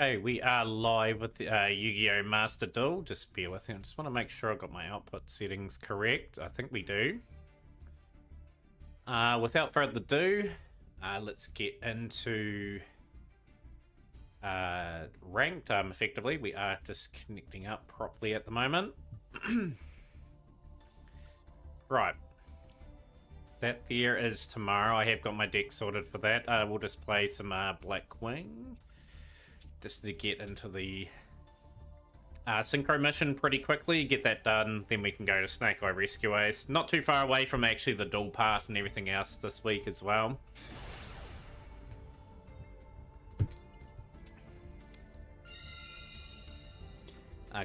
Hey, we are live with the Yu-Gi-Oh! Master Duel. Just bear with me. I just want to make sure I've got my output settings correct. I think we do. Without further ado, let's get into ranked. Effectively, we are just connecting up properly at the moment. Right. That there is tomorrow. I have got my deck sorted for that. We'll just play some Black Wing. Just to get into the synchro mission pretty quickly, get that done, then we can go to Snake Eye Rescue Ace. Not too far away from actually the dual pass and everything else this week as well.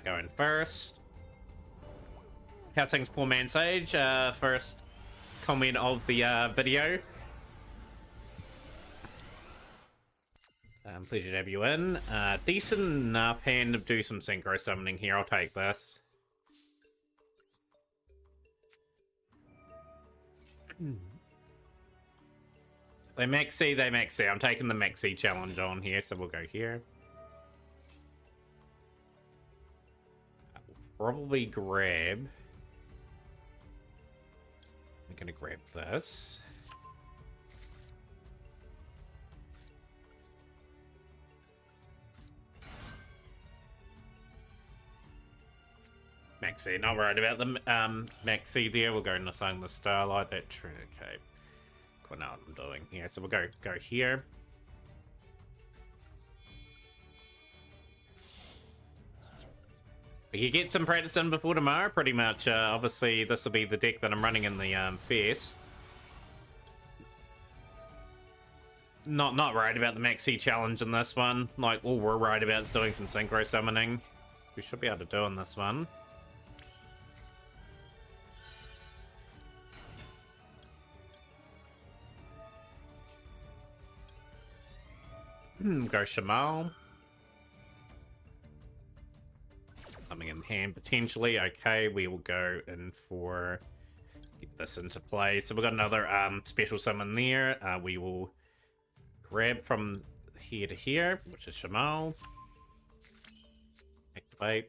Going first. How things, Poor Man Sage? First comment of the video. Pleasure to have you in. Decent enough hand to do some synchro summoning here. I'll take this. They maxi, they maxi. I'm taking the maxi challenge on here, so we'll go here. We'll probably grab... I'm gonna grab this. Maxi, not worried about the Maxi there. We'll go nothing the Starlight. That true. Okay, quite know what I'm doing here. So we'll go here. We can get some practice in before tomorrow, pretty much. Obviously, this will be the deck that I'm running in the fest. Not worried about the Maxi challenge in this one. Like, all we're worried about is doing some synchro summoning. We should be able to do in this one. Go Shamal. Coming in hand potentially. Okay, we will go in for get this into play. So we've got another special summon there. We will grab from here to here, which is Shamal. Activate.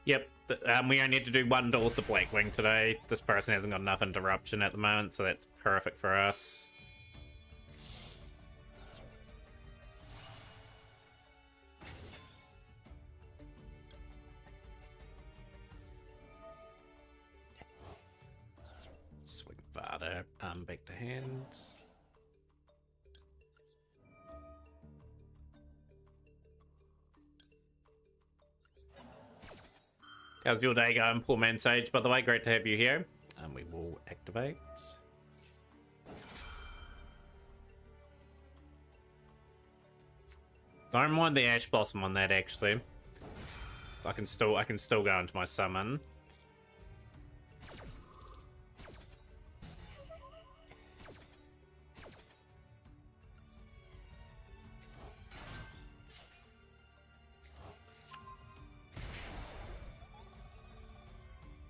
Yep. We only need to do one duel with the Black Wing today. This person hasn't got enough interruption at the moment, so that's perfect for us. Swing Vada, back to hands. How's your day going, Poor Man Sage? By the way, great to have you here. We will activate. Don't mind the Ash Blossom on that, actually. I can still go into my summon.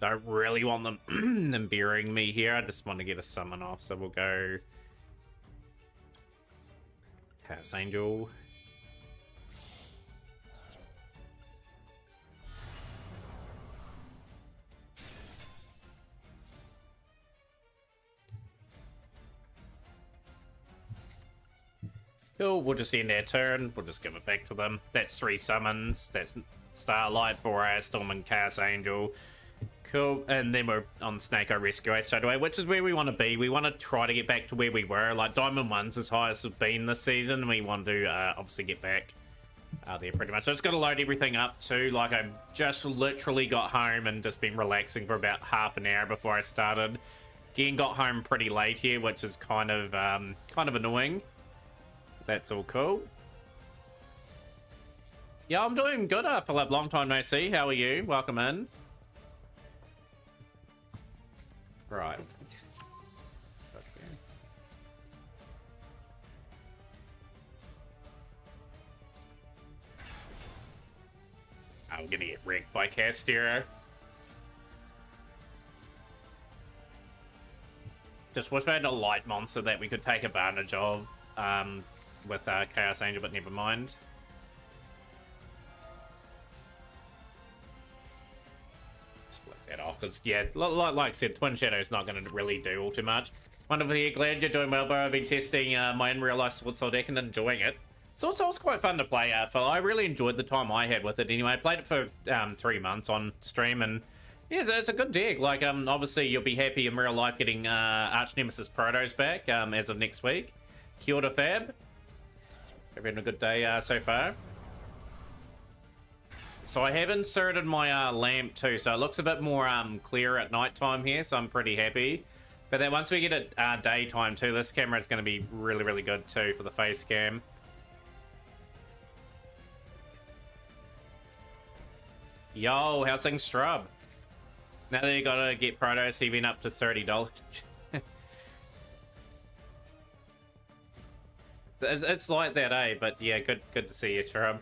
Don't really want them burying me here. I just want to get a summon off, so we'll go Chaos Angel. Cool, we'll just end our turn. We'll just give it back to them. That's 3 summons. That's Starlight, Boreas, Storm, and Chaos Angel. Cool, and then we're on Snake Eye Rescue Ace straight away, which is where we want to be. We want to try to get back to where we were. Like, Diamond 1's as high as it's been this season. We want to obviously get back there pretty much. I just got to load everything up too. Like, I just literally got home and just been relaxing for about half an hour before I started. Again, got home pretty late here, which is kind of annoying. That's all cool. Yeah, I'm doing good, Philip. Long time no see. How are you? Welcome in. Right. I'm gonna get wrecked by Castero. Just wish we had a light monster that we could take advantage of with Chaos Angel, but never mind. Split that off, because, yeah, like I said, Twin Shadow's not going to really do all too much. Wonderful here, glad you're doing well, bro. I've been testing my in real life Sword Soul deck and enjoying it. Sword Soul's quite fun to play, Phil. I really enjoyed the time I had with it anyway. I played it for 3 months on stream, and yeah, it's a good deck. Like, obviously, you'll be happy in real life getting Arch Nemesis Protos back as of next week. Kia ora, Fab. Having a good day so far. So I have inserted my lamp too, so it looks a bit more clear at night time here, so I'm pretty happy. But then once we get it daytime too, this camera is going to be really, really good too for the face cam. Yo, how's things, Strub? Now that you gotta get Protos, he been up to $30. It's like that, eh? But yeah, good to see you, Strub.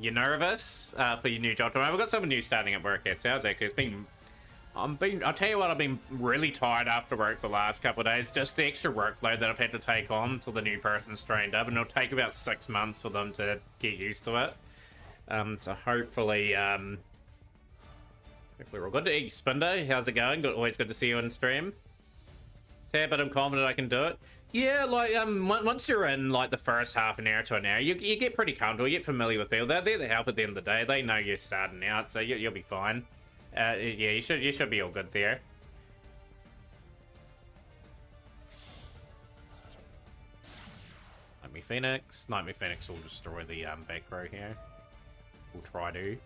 You nervous for your new job tomorrow? We've got someone new starting at work at Sounds actually. It's been, I'll tell you what, I've been really tired after work the last couple of days. Just the extra workload that I've had to take on until the new person's trained up, and it'll take about 6 months for them to get used to it. So hopefully we're all good. To eat Spindo, how's it going? Always good to see you on stream. Tab, but I'm confident I can do it. Yeah, like, once you're in, like, the first half an hour to an hour, you get pretty comfortable, you get familiar with people. They're there to help at the end of the day. They know you're starting out, so you'll be fine. Yeah, you should be all good there. Nightmare Phoenix. Nightmare Phoenix will destroy the back row here. We'll try to.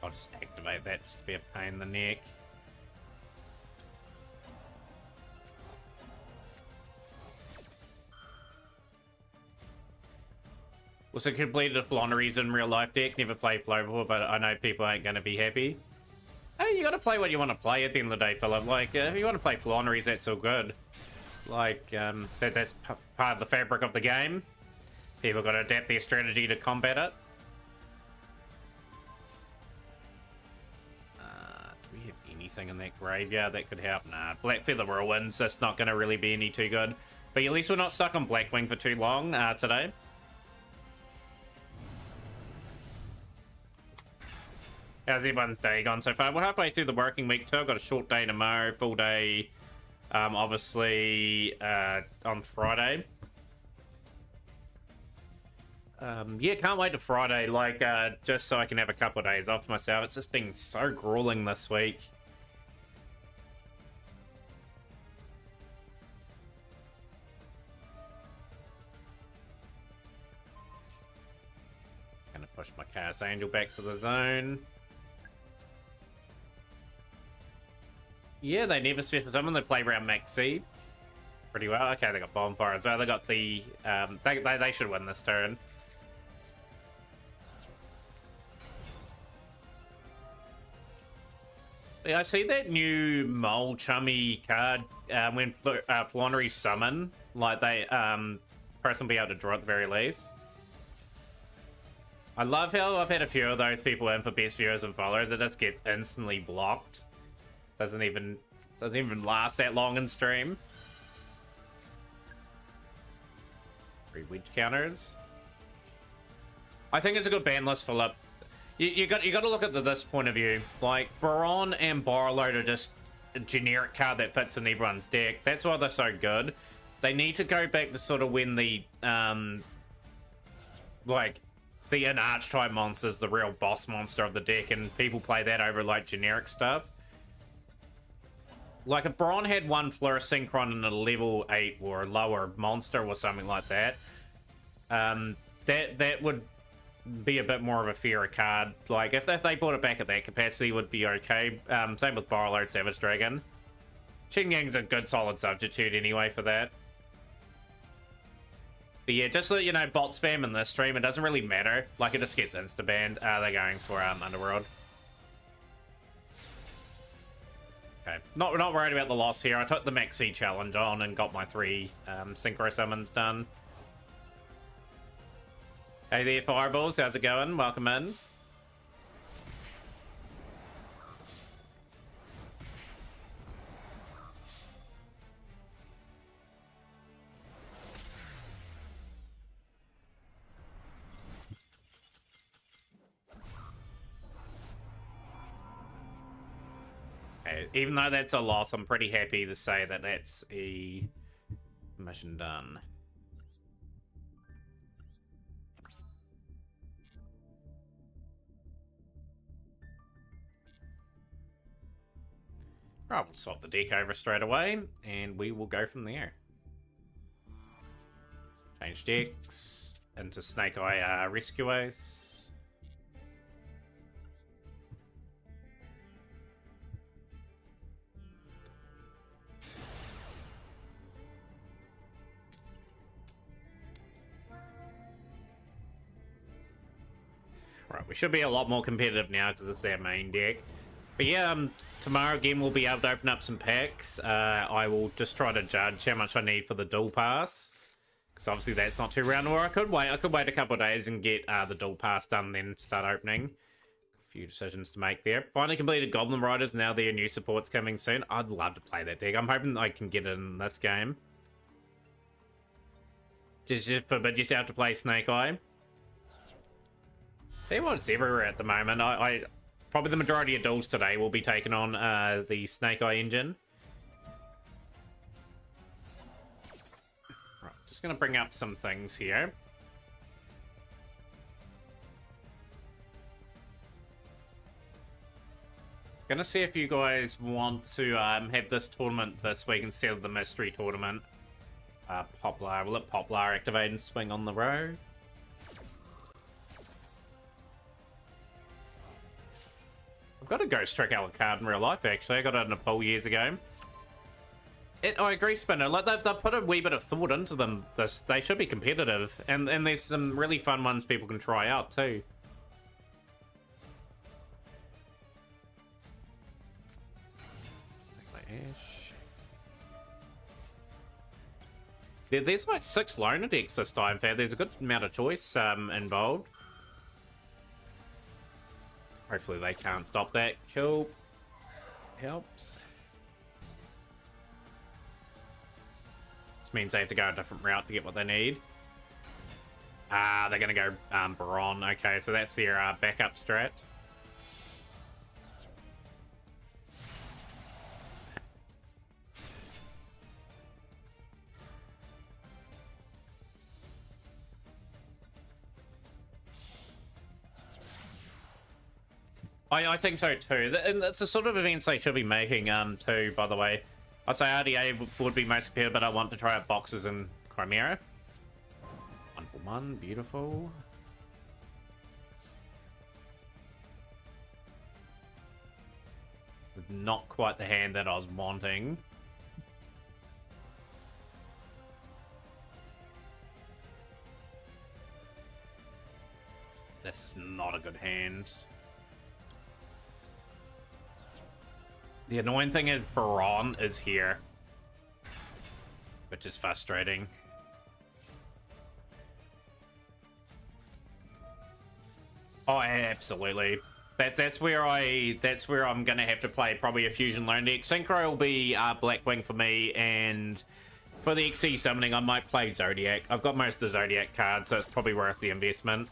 I'll just activate that just to be a pain in the neck. Also completed a Flonneries in real life deck. Never played Flow before, but I know people ain't going to be happy. Hey, you got to play what you want to play at the end of the day, Philip. Like, if you want to play Flonneries, that's all good. Like, that's part of the fabric of the game. People got to adapt their strategy to combat it. Anything in that graveyard that could help? Nah, Black Feather Whirlwinds, that's not going to really be any too good. But at least we're not stuck on Blackwing for too long today. How's everyone's day gone so far? We're halfway through the working week too. I've got a short day tomorrow, full day, obviously, on Friday. Yeah, can't wait to Friday, like, just so I can have a couple of days off to myself. It's just been so grueling this week. Gonna push my Chaos Angel back to the zone. Yeah, they never special summon. They play around Max Seed pretty well. Okay, they got Bonfire as well. They got the they should win this turn. Yeah, I see that new Mole Chummy card when Flonnery summon. Like, they person will be able to draw at the very least. I love how I've had a few of those people in for best viewers and followers. It just gets instantly blocked. Doesn't even last that long in stream. 3 wedge counters. I think it's a good ban list, Philip. You got to look at this point of view. Like, Baron and Borreload are just a generic card that fits in everyone's deck. That's why they're so good. They need to go back to sort of when the like the in-arch type monster is the real boss monster of the deck, and people play that over like generic stuff. Like, if Baron had one Flourish Synchron and a level 8 or a lower monster or something like that, that would be a bit more of a fairer card. Like, if they brought it back at that capacity, would be okay. Same with Borreload Savage Dragon. Qin Yang's a good solid substitute anyway for that. But yeah, just so you know, bot spam in this stream, it doesn't really matter. Like, it just gets insta-banned. They're going for Underworld. Okay, not worried about the loss here. I took the Maxi challenge on and got my 3 Synchro Summons done. Hey there, Fireballs. How's it going? Welcome in. Even though that's a loss, I'm pretty happy to say that that's a mission done. Right, we'll swap the deck over straight away, and we will go from there. Change decks into Snake Eye Rescue Ace. Right, we should be a lot more competitive now because it's our main deck. But yeah, tomorrow again we'll be able to open up some packs. I will just try to judge how much I need for the dual pass, because obviously that's not too round. Or I could wait a couple of days and get the dual pass done, then start opening. A few decisions to make there. Finally completed Goblin Riders. Now their new support's coming soon. I'd love to play that deck. I'm hoping I can get it in this game. Just forbid yourself to play Snake Eye. Tell you what, it's everywhere at the moment. I probably the majority of duels today will be taking on the Snake Eye engine. Right, just gonna bring up some things here. Gonna see if you guys want to have this tournament this week instead of the mystery tournament. Poplar, will let Poplar activate and swing on the road? I've got a Ghost Trick Alec card in real life, actually. I got it in a poll years ago. I agree, Spinner. Like, they've put a wee bit of thought into them. They should be competitive. And there's some really fun ones people can try out, too. Snake like Ash. There's like 6 loner decks this time, fair. There's a good amount of choice involved. Hopefully they can't stop that. Cool. Helps. This means they have to go a different route to get what they need. They're going to go Baron. Okay, so that's their backup strat. I think so too, and that's the sort of events they should be making too, by the way. I'd say RDA would be most competitive, but I want to try out boxes and Chimera. 1 for 1, beautiful. Not quite the hand that I was wanting. This is not a good hand. The annoying thing is Baron is here, which is frustrating. Oh, absolutely. That's where I'm gonna have to play probably a fusion lone deck. Synchro will be Blackwing for me, and for the XE summoning I might play Zodiac. I've got most of the Zodiac cards, so it's probably worth the investment.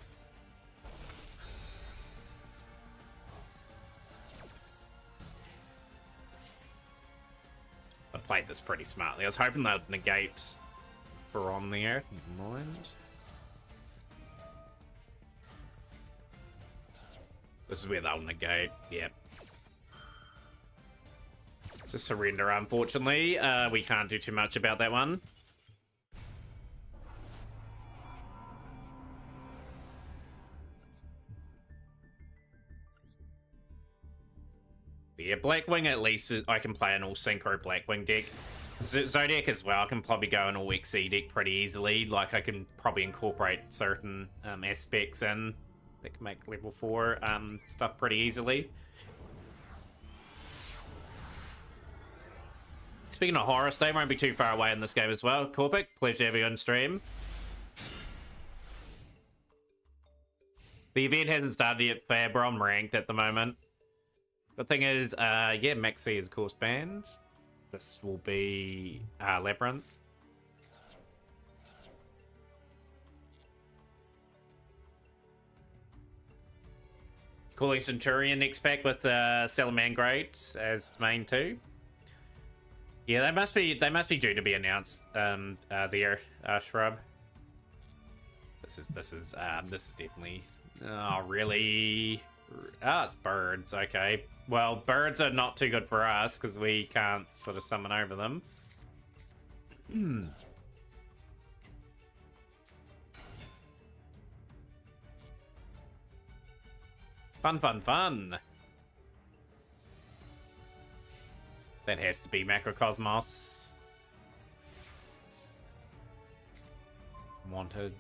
I played this pretty smartly. I was hoping they'd negate Baron there. Never mind. This is where they'll negate. Yep. It's a surrender, unfortunately. We can't do too much about that one. But yeah, Blackwing, at least I can play an all synchro Blackwing deck. Zodiac as well. I can probably go in a XE deck pretty easily. Like, I can probably incorporate certain aspects in that can make level 4 stuff pretty easily. Speaking of Horus, they won't be too far away in this game as well. Corpic, pleasure to have you on stream. The event hasn't started yet, Fab. We're on ranked at the moment. The thing is, yeah, Maxi is of course banned. This will be Labyrinth. Calling Centurion next pack with Salaman Great as the main 2. Yeah, they must be due to be announced. There, Shrub. This is definitely. Oh, really? Ah, it's birds. Okay. Well, birds are not too good for us because we can't sort of summon over them. Fun, fun, fun. That has to be Macrocosmos. Wanted.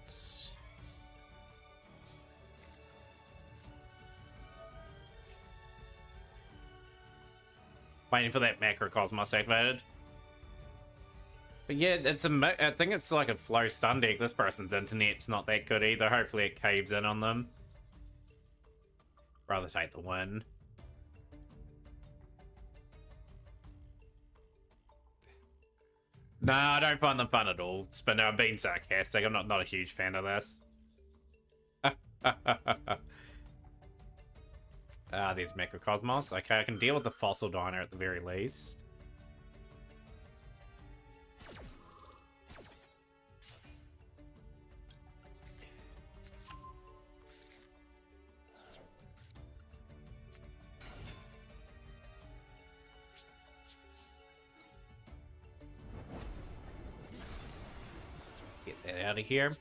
Waiting for that Macrocosmos activated. But yeah, it's I think it's like a flow stun deck. This person's internet's not that good either. Hopefully it caves in on them. Rather take the win. No, I don't find them fun at all. But no, I'm being sarcastic. I'm not a huge fan of this. There's Macrocosmos. Okay, I can deal with the Fossil Diner at the very least. Get that out of here.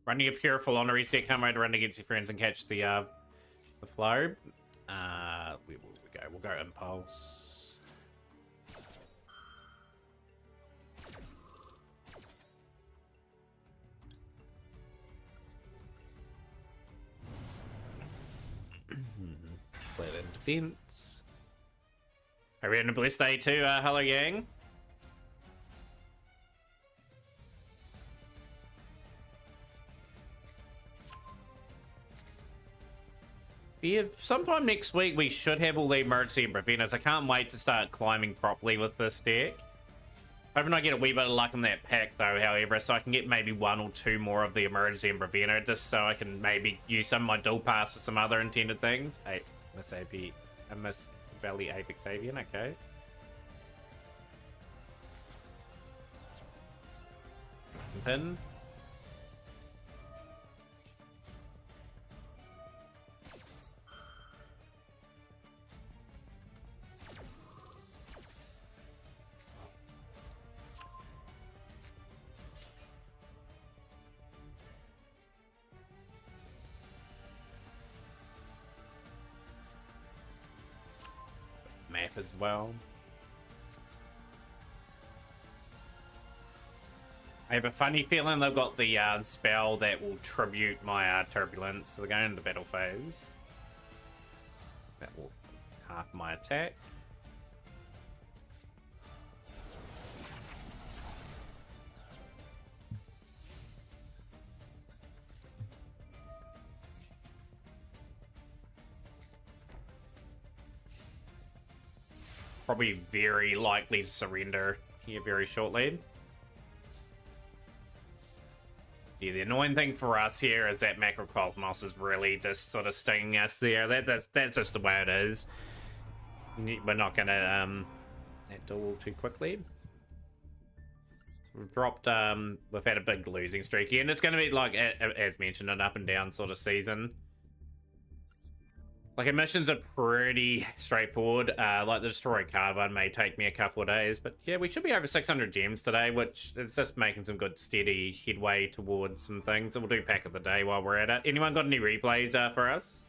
Running a pure full on a reset, come out, run against your friends and catch the flow. We'll go impulse. Play it in defense. Are we in a bliss day too? Hello, Yang. Yeah, sometime next week we should have all the emergency and preventers. I can't wait to start climbing properly with this deck. Hoping I get a wee bit of luck in that pack though, however, so I can get maybe 1 or 2 more of the emergency and preventer, just so I can maybe use some of my dual pass for some other intended things. Hey, Miss Valley Apex Avian, okay. Pin. Map as well. I have a funny feeling they've got the spell that will tribute my turbulence, so they're going into battle phase. That will half my attack. Probably very likely to surrender here very shortly. Yeah, the annoying thing for us here is that Macrocosmos is really just sort of stinging us there. That's just the way it is. We're not gonna duel too quickly. So we've dropped we've had a big losing streak here, and it's gonna be like as mentioned an up and down sort of season. Like, missions are pretty straightforward. Like, the Destroy card one may take me a couple of days. But, yeah, we should be over 600 gems today, which is just making some good, steady headway towards some things. And we'll do pack of the day while we're at it. Anyone got any replays for us?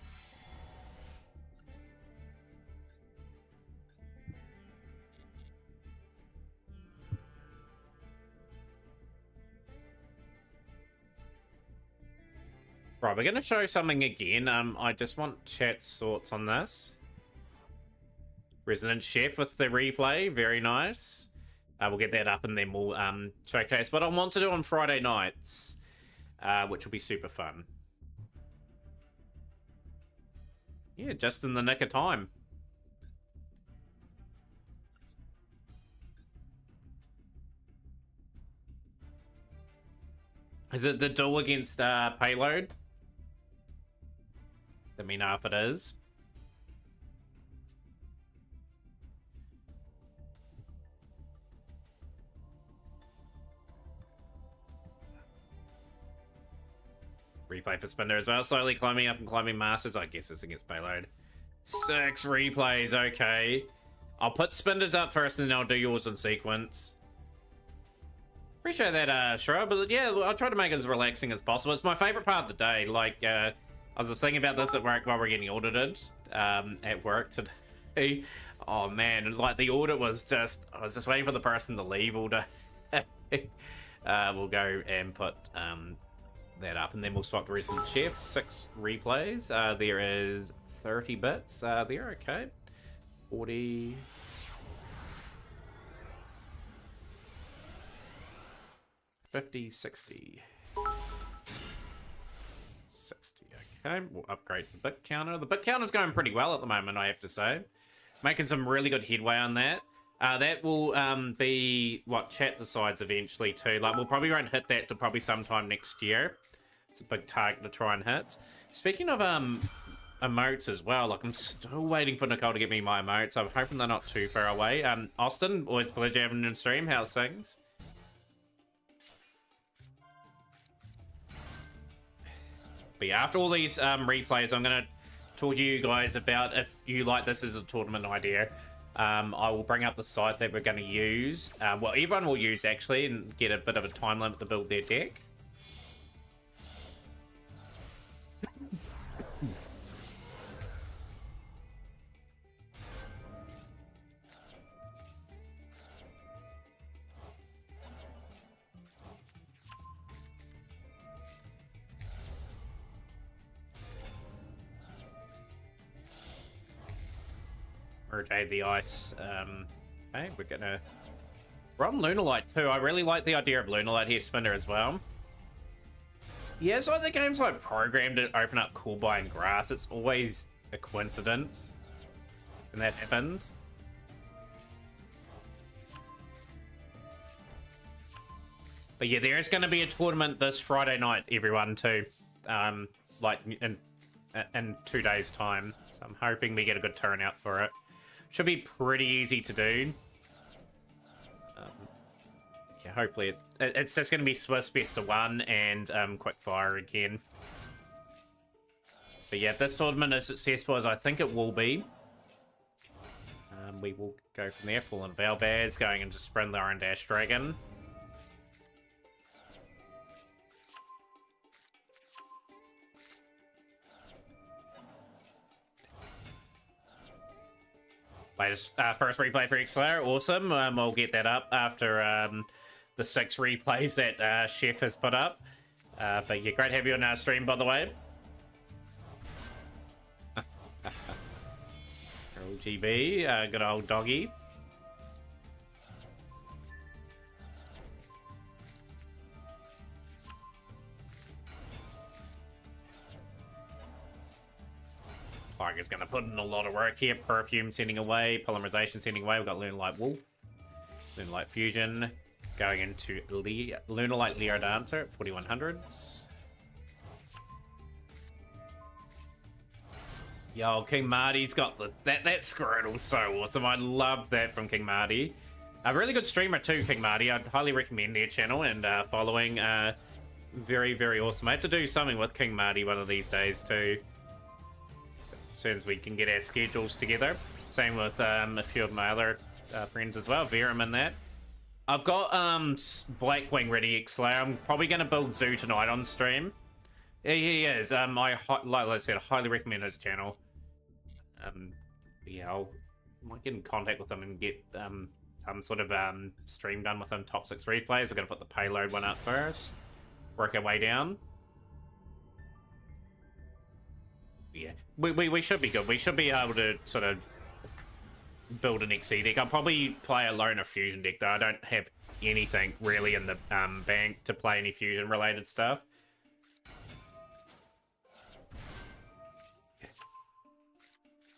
Right, we're going to show something again. I just want chat's thoughts on this. Resident Chef with the replay, very nice. We'll get that up and then we'll showcase what I want to do on Friday nights, which will be super fun. Yeah, just in the nick of time. Is it the duel against Payload? Let me know if it is. Replay for Spinner as well. Slowly climbing up and climbing Masters. I guess it's against Payload. 6 replays, okay. I'll put Spinners up first and then I'll do yours in sequence. Appreciate that, Shro, but yeah, I'll try to make it as relaxing as possible. It's my favorite part of the day. Like, I was thinking about this at work while we're getting audited at work today. Oh man, like the audit was just, I was just waiting for the person to leave all day. We'll go and put that up and then we'll swap the Resident Chef. 6 replays. There is 30 bits there, okay. 40... 50, 60. 60, okay. We'll upgrade the bit counter. The bit counter's going pretty well at the moment, I have to say. Making some really good headway on that. That will be what chat decides eventually too. Like, we'll probably won't hit that to probably sometime next year. It's a big target to try and hit. Speaking of emotes as well, like I'm still waiting for Nicole to get me my emotes. I'm hoping they're not too far away. Austin, always a pleasure having you on stream. How's things? But yeah, after all these replays, I'm going to talk to you guys about if you like this as a tournament idea. I will bring up the site that we're going to use. Well, everyone will use, actually, and get a bit of a time limit to build their deck. Rotate the ice. Okay, we're on Lunalight too. I really like the idea of Lunalight here, Spinner, as well. Yeah, it's like the game's like programmed to open up Coolbuy and Grass. It's always a coincidence when that happens. But yeah, there is going to be a tournament this Friday night, everyone, too. Like in 2 days' time. So I'm hoping we get a good turnout for it. Should be pretty easy to do. Yeah, hopefully it's just going to be Swiss best of 1 and quick fire again. But yeah, if this tournament is successful as I think it will be, we will go from there. Fallen Valbads going into Sprindler and Dash Dragon. Latest first replay for XLR, awesome. I'll get that up after the 6 replays that Chef has put up. But yeah, great to have you on our stream, by the way. GB, good old doggy. Tiger's going to put in a lot of work here. Perfume sending away. Polymerization sending away. We've got Lunalight Wolf. Lunalight Fusion. Going into Lunalight Leo Dancer at 4100s. Yo, King Marty's got that Squirtle's so awesome. I love that from King Marty. A really good streamer too, King Marty. I'd highly recommend their channel and following. Very, very awesome. I have to do something with King Marty one of these days too. as soon as we can get our schedules together. Same with a few of my other friends as well, Verum and that. I've got Blackwing ready, X-Slayer. I'm probably going to build Zoo tonight on stream. He is. Like I said, I highly recommend his channel. Yeah, might get in contact with him and get some sort of stream done with him. Top 6 replays. We're going to put the payload one up first. Work our way down. Yeah, we should be good. We should be able to sort of build an XC deck. I'll probably play a loner fusion deck though. I don't have anything really in the bank to play any fusion related stuff.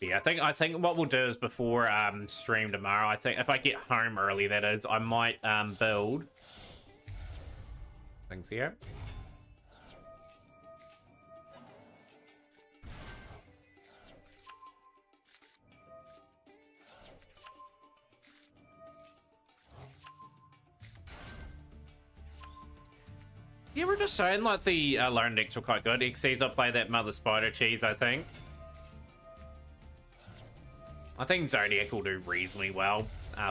Yeah, I think what we'll do is before stream tomorrow, I think if I get home early, that is, I might build things here. Yeah, we're just saying like the lone decks were quite good. XCs, I'll play that Mother Spider Cheese, I think. I think Zodiac will do reasonably well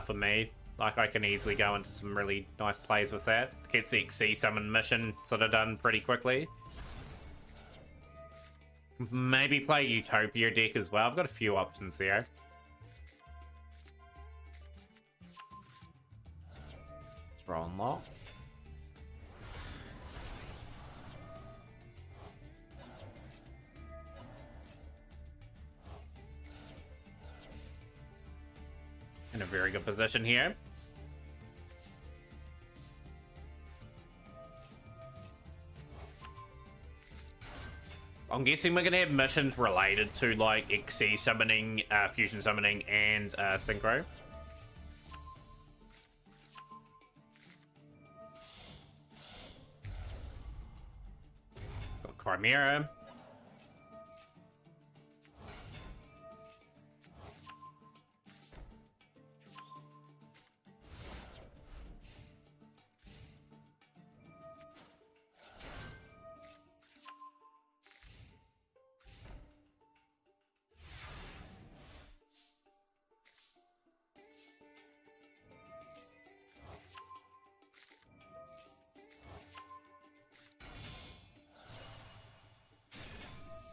for me. Like, I can easily go into some really nice plays with that. Gets the XC summon mission sort of done pretty quickly. Maybe play Utopia deck as well. I've got a few options there. Let's roll and lock. In a very good position here. I'm guessing we're gonna have missions related to like XC summoning, fusion summoning, and synchro. Got Chimera.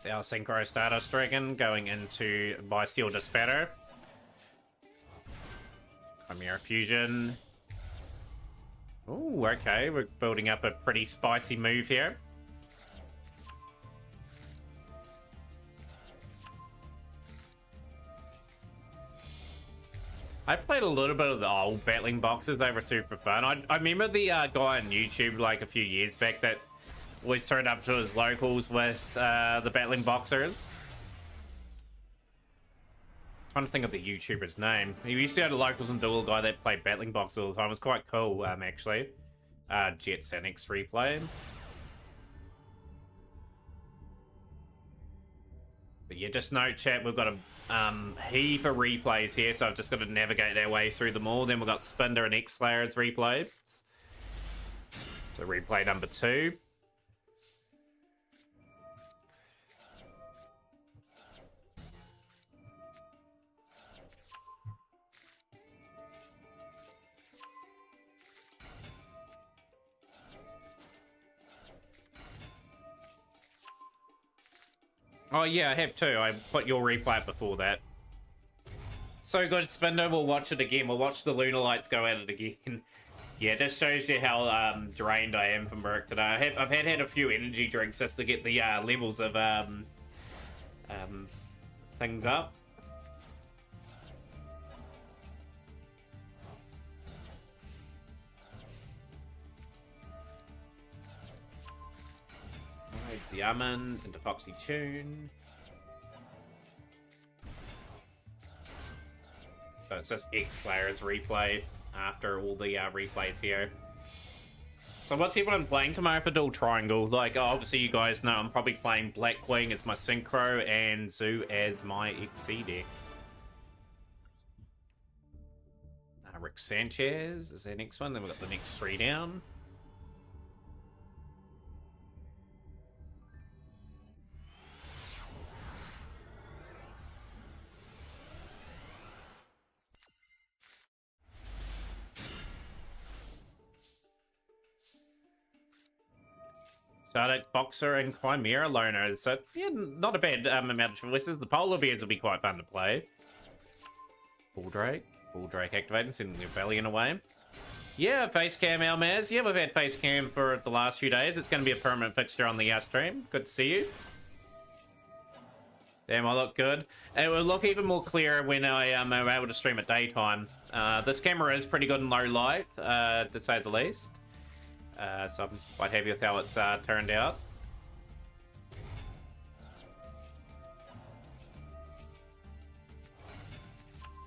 Our Synchro Stardust Dragon going into Bysteel Dispatter. Chimera Fusion. Ooh, okay. We're building up a pretty spicy move here. I played a little bit of the old battling boxes. They were super fun. I remember the guy on YouTube like a few years back that always turned up to his locals with the battling boxers. I'm trying to think of the YouTuber's name. He used to go to locals and duel a guy that played battling boxers all the time. It was quite cool, actually. Jet Sanix replay. But yeah, just note, chat, we've got a heap of replays here, so I've just got to navigate our way through them all. Then we've got Spinder and X-Slayer as replays. So replay number 2. Oh yeah, I have too. I put your replay up before that. So good, Spinder. We'll watch it again. We'll watch the Lunar Lights go at it again. Yeah, just shows you how drained I am from work today. I've had a few energy drinks just to get the levels of things up. It's the Yaman into Foxy Tune. So it's just X-Slayer's replay after all the replays here. So what's everyone playing tomorrow for Dual Triangle? Like, obviously you guys know I'm probably playing Blackwing as my Synchro and Zoo as my XC deck. Rick Sanchez is the next one. Then we've got the next 3 down. Zardak, Boxer, and Chimera Loner. So, yeah, not a bad amount of choices. The Polar Bears will be quite fun to play. Bulldrake. Bulldrake activating, sending the Rebellion away. Yeah, Facecam Almaz. Yeah, we've had Facecam for the last few days. It's going to be a permanent fixture on the stream. Good to see you. Damn, I look good. It will look even more clear when I am able to stream at daytime. This camera is pretty good in low light, to say the least. So I'm quite happy with how it's turned out.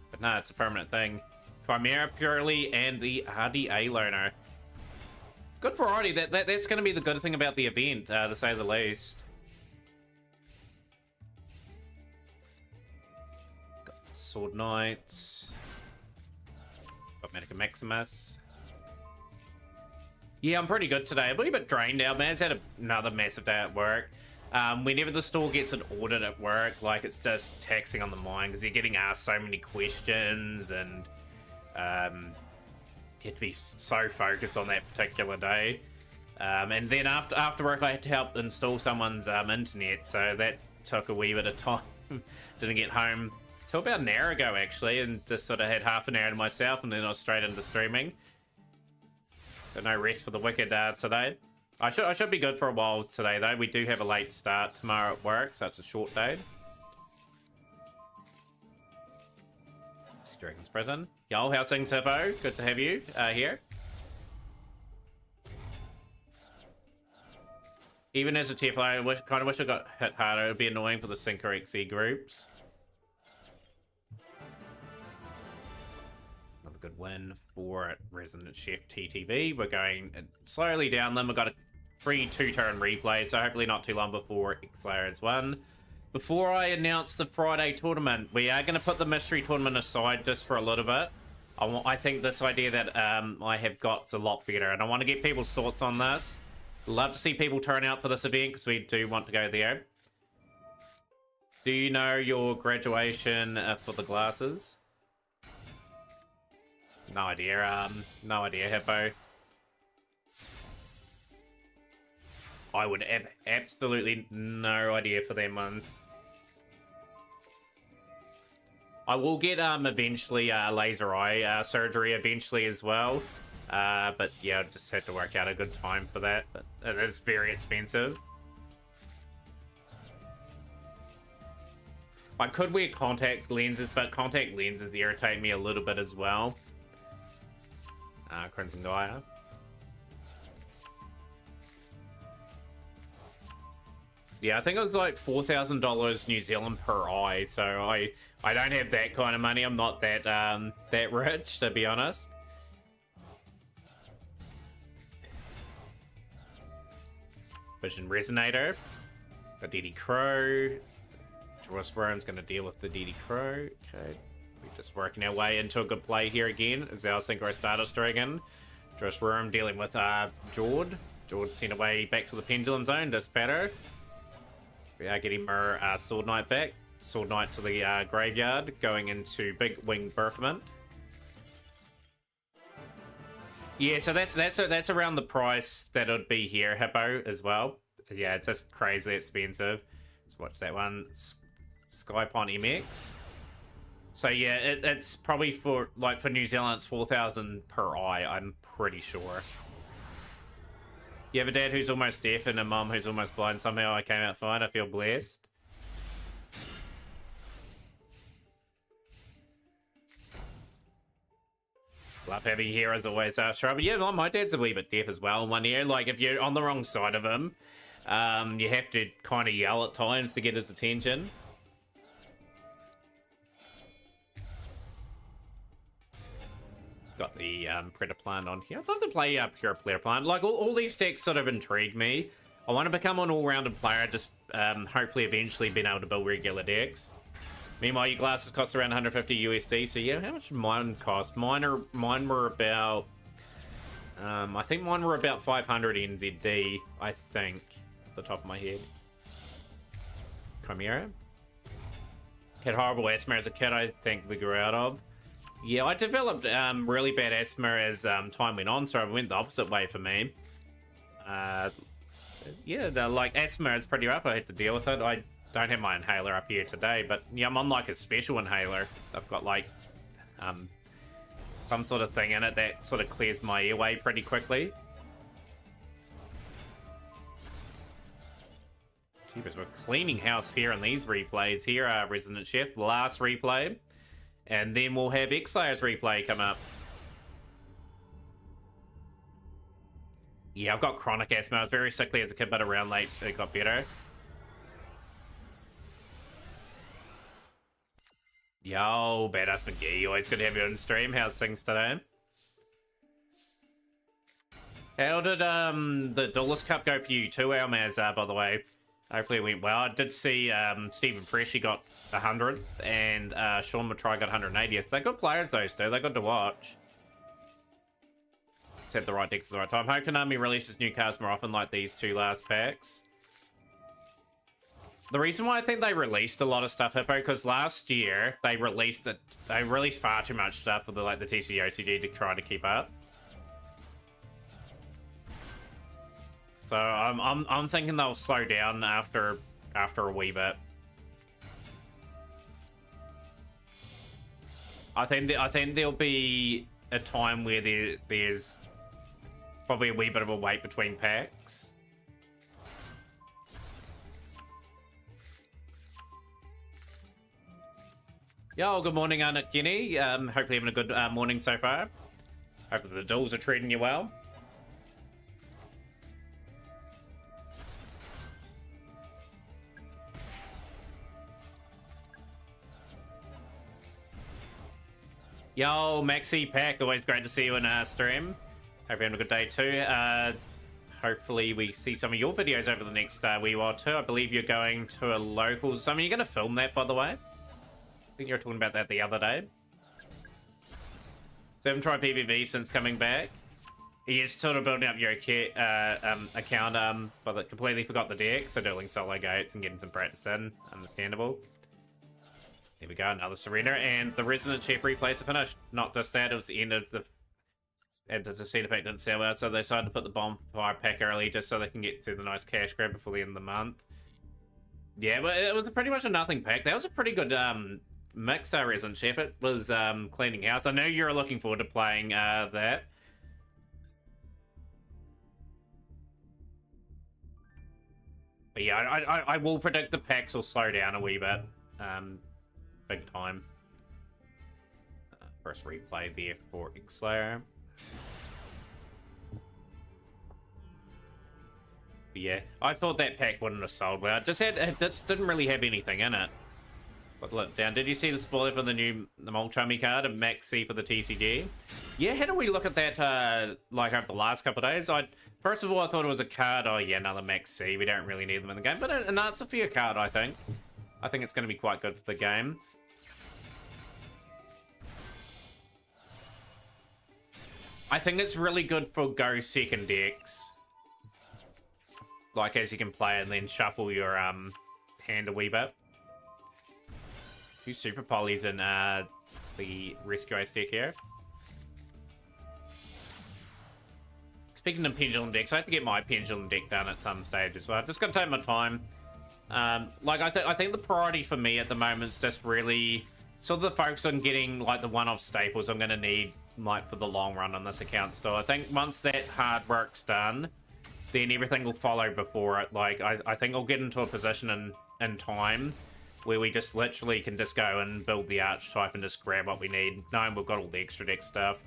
But no, it's a permanent thing. Chimera purely and the RDA loner. Good variety. That's going to be the good thing about the event, to say the least. Got Sword Knights. Got Medica Maximus. Yeah, I'm pretty good today. I'm a bit drained out, man. It's had another massive day at work. Whenever the store gets an audit at work, like, it's just taxing on the mind because you're getting asked so many questions and you have to be so focused on that particular day. And then after work, I had to help install someone's internet, so that took a wee bit of time. Didn't get home till about an hour ago, actually, and just sort of had half an hour to myself, and then I was straight into streaming. Got no rest for the wicked today. I should be good for a while today, though. We do have a late start tomorrow at work, so it's a short day. Dragon's Prison. Yo, how's things, Hippo? Good to have you here. Even as a tier player, I kind of wish I got hit harder. It would be annoying for the Synchro XE groups. Another good win for Resident Chef TTV. We're going slowly down them. We've got a free 2-turn replay, so hopefully not too long before X-Slayer has won. Before I announce the Friday tournament, we are going to put the mystery tournament aside just for a little bit. I think this idea that I have got's a lot better, and I want to get people's thoughts on this. Love to see people turn out for this event because we do want to go there. Do you know your graduation for the glasses? No idea. No idea, Hippo. I would have absolutely no idea for them ones. I will get eventually laser eye surgery eventually as well. But yeah, I just had to work out a good time for that. But it is very expensive. I could wear contact lenses, but contact lenses irritate me a little bit as well. Crimson Gaia. Yeah, I think it was like $4,000 New Zealand per eye, so I don't have that kind of money. I'm not that that rich, to be honest. Vision Resonator. Got DD Crow. Joyce Worm's going to deal with the DD Crow. Okay. We're just working our way into a good play here again. Is our Synchro Stardust Dragon. Joyce Worm dealing with Jord. Jord sent away back to the Pendulum Zone. That's better. We are getting our Sword Knight back. Sword Knight to the graveyard. Going into Big Wing Berthament. Yeah, so that's around the price that would be here, Hippo, as well. Yeah, it's just crazy expensive. Let's watch that one. Skypon MX. So yeah, it's probably for New Zealand, it's 4,000 per eye, I'm pretty sure. You have a dad who's almost deaf and a mum who's almost blind. Somehow I came out fine. I feel blessed. Love having you here as always, Shrub. Yeah, my dad's a wee bit deaf as well in one ear. Like, if you're on the wrong side of him, you have to kind of yell at times to get his attention. Got the Predator Plant on here. I'd love to play Pure Player Plant. Like, all these decks sort of intrigue me. I want to become an all-rounded player, just hopefully eventually being able to build regular decks. Meanwhile, your glasses cost around 150 USD. So yeah, how much did mine cost? Mine were about, I think mine were about 500 NZD, I think, off the top of my head. Chimera. Had horrible asthma as a kid, I think we grew out of. Yeah, I developed really bad asthma as time went on, so I went the opposite way for me. Yeah, like asthma is pretty rough. I had to deal with it. I don't have my inhaler up here today, but yeah, I'm on like a special inhaler. I've got like some sort of thing in it that sort of clears my airway pretty quickly. Jeepers, we're cleaning house here in these replays. Here, Resident Chef, the last replay. And then we'll have X-Layer's replay come up. Yeah, I've got chronic asthma. I was very sickly as a kid, but around late it got better. Yo, Badass McGee, always good to have you on stream. How's things today? How did the Duelist Cup go for you too, Almaz, by the way? Hopefully it went well. I did see Stephen Freshy got 100th and Sean Matry got 180th. They're good players, those two. They're good to watch. Set the right decks at the right time. Hope Konami releases new cards more often like these two last packs. The reason why I think they released a lot of stuff, Hippo, because last year they released far too much stuff for the TCG OCG to try to keep up. So I'm thinking they'll slow down after a wee bit. I think there'll be a time where there's probably a wee bit of a wait between packs. Yo, good morning, Arnett Kenny. Hopefully having a good morning so far. Hopefully the duels are treating you well. Yo, Maxi Pack, always great to see you in stream. Hope you're having a good day too. Hopefully we see some of your videos over the next wee while too. I believe you're going to a locals. I mean, you're going to film that, by the way. I think you were talking about that the other day. So I haven't tried PvP since coming back. You're just sort of building up your account, but I completely forgot the deck, so doing solo gates and getting some practice in. Understandable. There we go, another surrender, and the Resident Chef replays are finished. Not just that, it was the end of the... And the Cedar pack didn't sell out, so they decided to put the bonfire pack early just so they can get to the nice cash grab before the end of the month. Yeah, but it was pretty much a nothing pack. That was a pretty good mix, Resident Chef. It was cleaning house. I know you're looking forward to playing that. But yeah, I will predict the packs will slow down a wee bit. Big time. First replay there for X-Slayer. But yeah, I thought that pack wouldn't have sold well. It just didn't really have anything in it. But look down. Did you see the spoiler for the Molchummy card and Maxi for the TCG? Yeah, how do we look at that like over the last couple of days? First of all, I thought it was a card. Oh yeah, another Maxi. We don't really need them in the game, but an answer for your card, I think. I think it's going to be quite good for the game. I think it's really good for go second decks. Like, as you can play and then shuffle your hand a wee bit. A few super polys in the Rescue Ace deck here. Speaking of pendulum decks, I have to get my pendulum deck done at some stage as well. I've just got to take my time. Like, I think the priority for me at the moment is just really sort of the focus on getting like the one-off staples I'm going to need like for the long run on this account. So I think once that hard work's done, then everything will follow before it. Like, I think I'll get into a position in time where we just literally can just go and build the archetype and just grab what we need, knowing we've got all the extra deck stuff.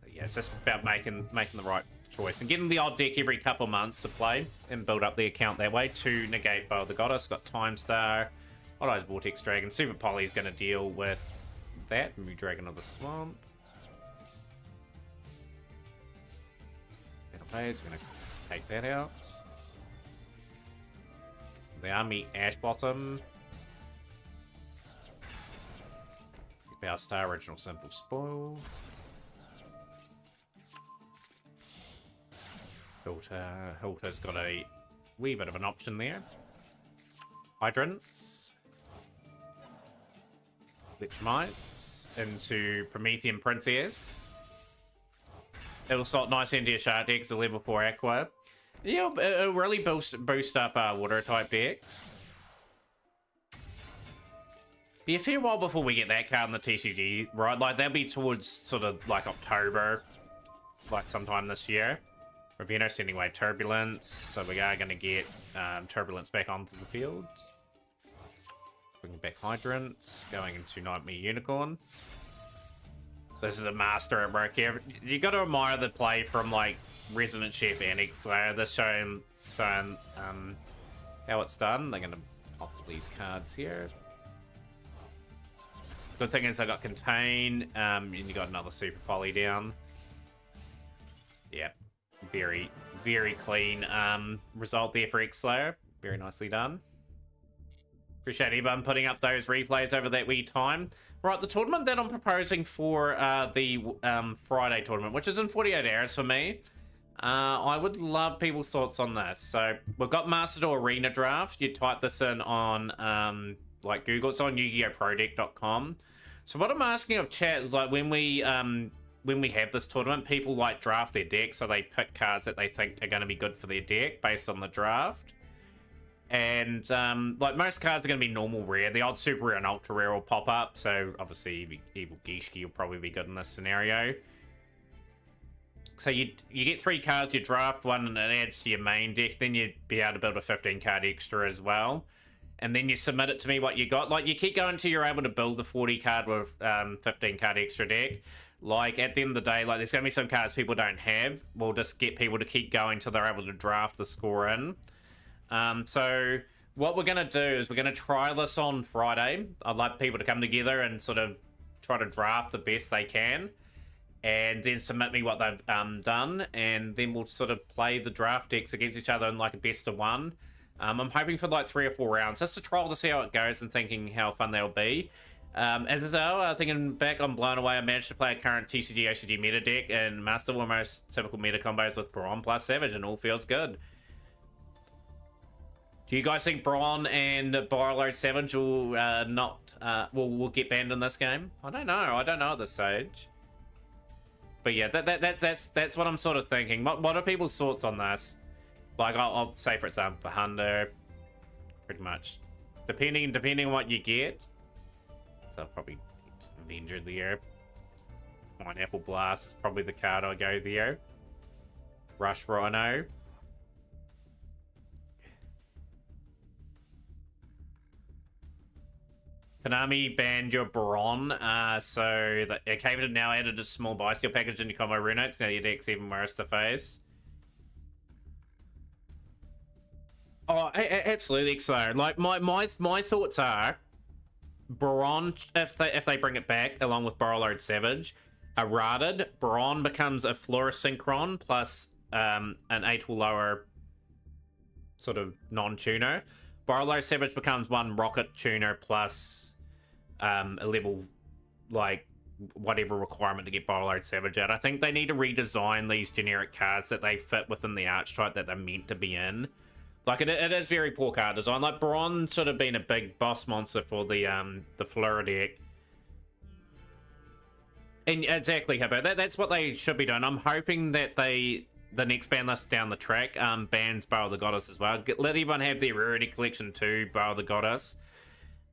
But yeah, it's just about making the right choice and getting the odd deck every couple months to play and build up the account that way. To negate Bow of the Goddess, got Time Star, Odd Eyes Vortex Dragon, Super Poly's going to deal with that. Moo Dragon of the Swamp. Battle Phase, we're going to take that out. The Army Ash Blossom. Bow Star, Original Simple Spoil. Hilter's got a wee bit of an option there. Hydrants. Lich Mites into Promethean Princess. It'll slot nice into your shark decks, a level 4 aqua. Yeah, it'll really boost up water type decks. Be a fair while before we get that card in the TCG, right? Like, that'll be towards sort of like October, like sometime this year. Ravino sending away Turbulence, so we are going to get Turbulence back onto the field. Swinging back Hydrants, going into Nightmare Unicorn. This is a master at work here. You got to admire the play from like Resident Chef and X-Slayer. They're showing how it's done. They're going to pop these cards here. Good thing is I got Contain, and you got another Super Poly down. Yeah, very, very clean result there for X-Slayer. Very nicely done. Appreciate everyone putting up those replays over that wee time. Right, the tournament that I'm proposing for the Friday tournament, which is in 48 hours for me. I would love people's thoughts on this. So we've got Master Duel Arena Draft. You type this in on like Google. It's on YugiohProDeck.com. So what I'm asking of chat is like when we have this tournament, people like draft their deck, so they pick cards that they think are going to be good for their deck based on the draft. And like most cards are going to be normal rare. The odd super rare and ultra rare will pop up. So obviously Evil Gishki will probably be good in this scenario. So you get 3 cards, you draft one, and it adds to your main deck. Then you'd be able to build a 15 card extra as well. And then you submit it to me what you got. Like, you keep going until you're able to build the 40 card with 15 card extra deck. Like, at the end of the day, like, there's going to be some cards people don't have. We'll just get people to keep going until they're able to draft the score in. So what we're going to do is we're going to try this on Friday. I'd like people to come together and sort of try to draft the best they can. And then submit me what they've done. And then we'll sort of play the draft decks against each other in like a best of one. I'm hoping for like 3 or 4 rounds, just to trial to see how it goes and thinking how fun they'll be. As is thinking back, I'm blown away. I managed to play a current TCG OCG meta deck and master one of most typical meta combos with Brawn plus Savage, and all feels good. Do you guys think Brawn and Borrowload Savage will will get banned in this game? I don't know. I don't know at this stage. But yeah, that's what I'm sort of thinking. What are people's thoughts on this? Like, I'll say, for example, Hundo, pretty much, depending on what you get. So I'll probably Avenger there. Pineapple Blast is probably the card I'll go there. Rush Rhino. Konami banned your Brawn, so the Caven now added a small bicycle package in your combo Runix. Now your deck's even worse to face. Oh, absolutely, so like my thoughts are Brawn, if they bring it back along with Borrowload Savage, errated, Brawn becomes a Fluorosynchron plus an 8 or lower sort of non-tuner. Borrowload Savage becomes 1 Rocket Tuner plus a level, like, whatever requirement to get Borrowload Savage out. I think they need to redesign these generic cards that they fit within the archetype that they're meant to be in. Like, it is very poor card design. Like, Brawn sort of been a big boss monster for the Fleur deck. And exactly, Hippo. That's what they should be doing. I'm hoping that the next ban list down the track bans Bow of the Goddess as well. Let everyone have their rarity collection too, Bow of the Goddess.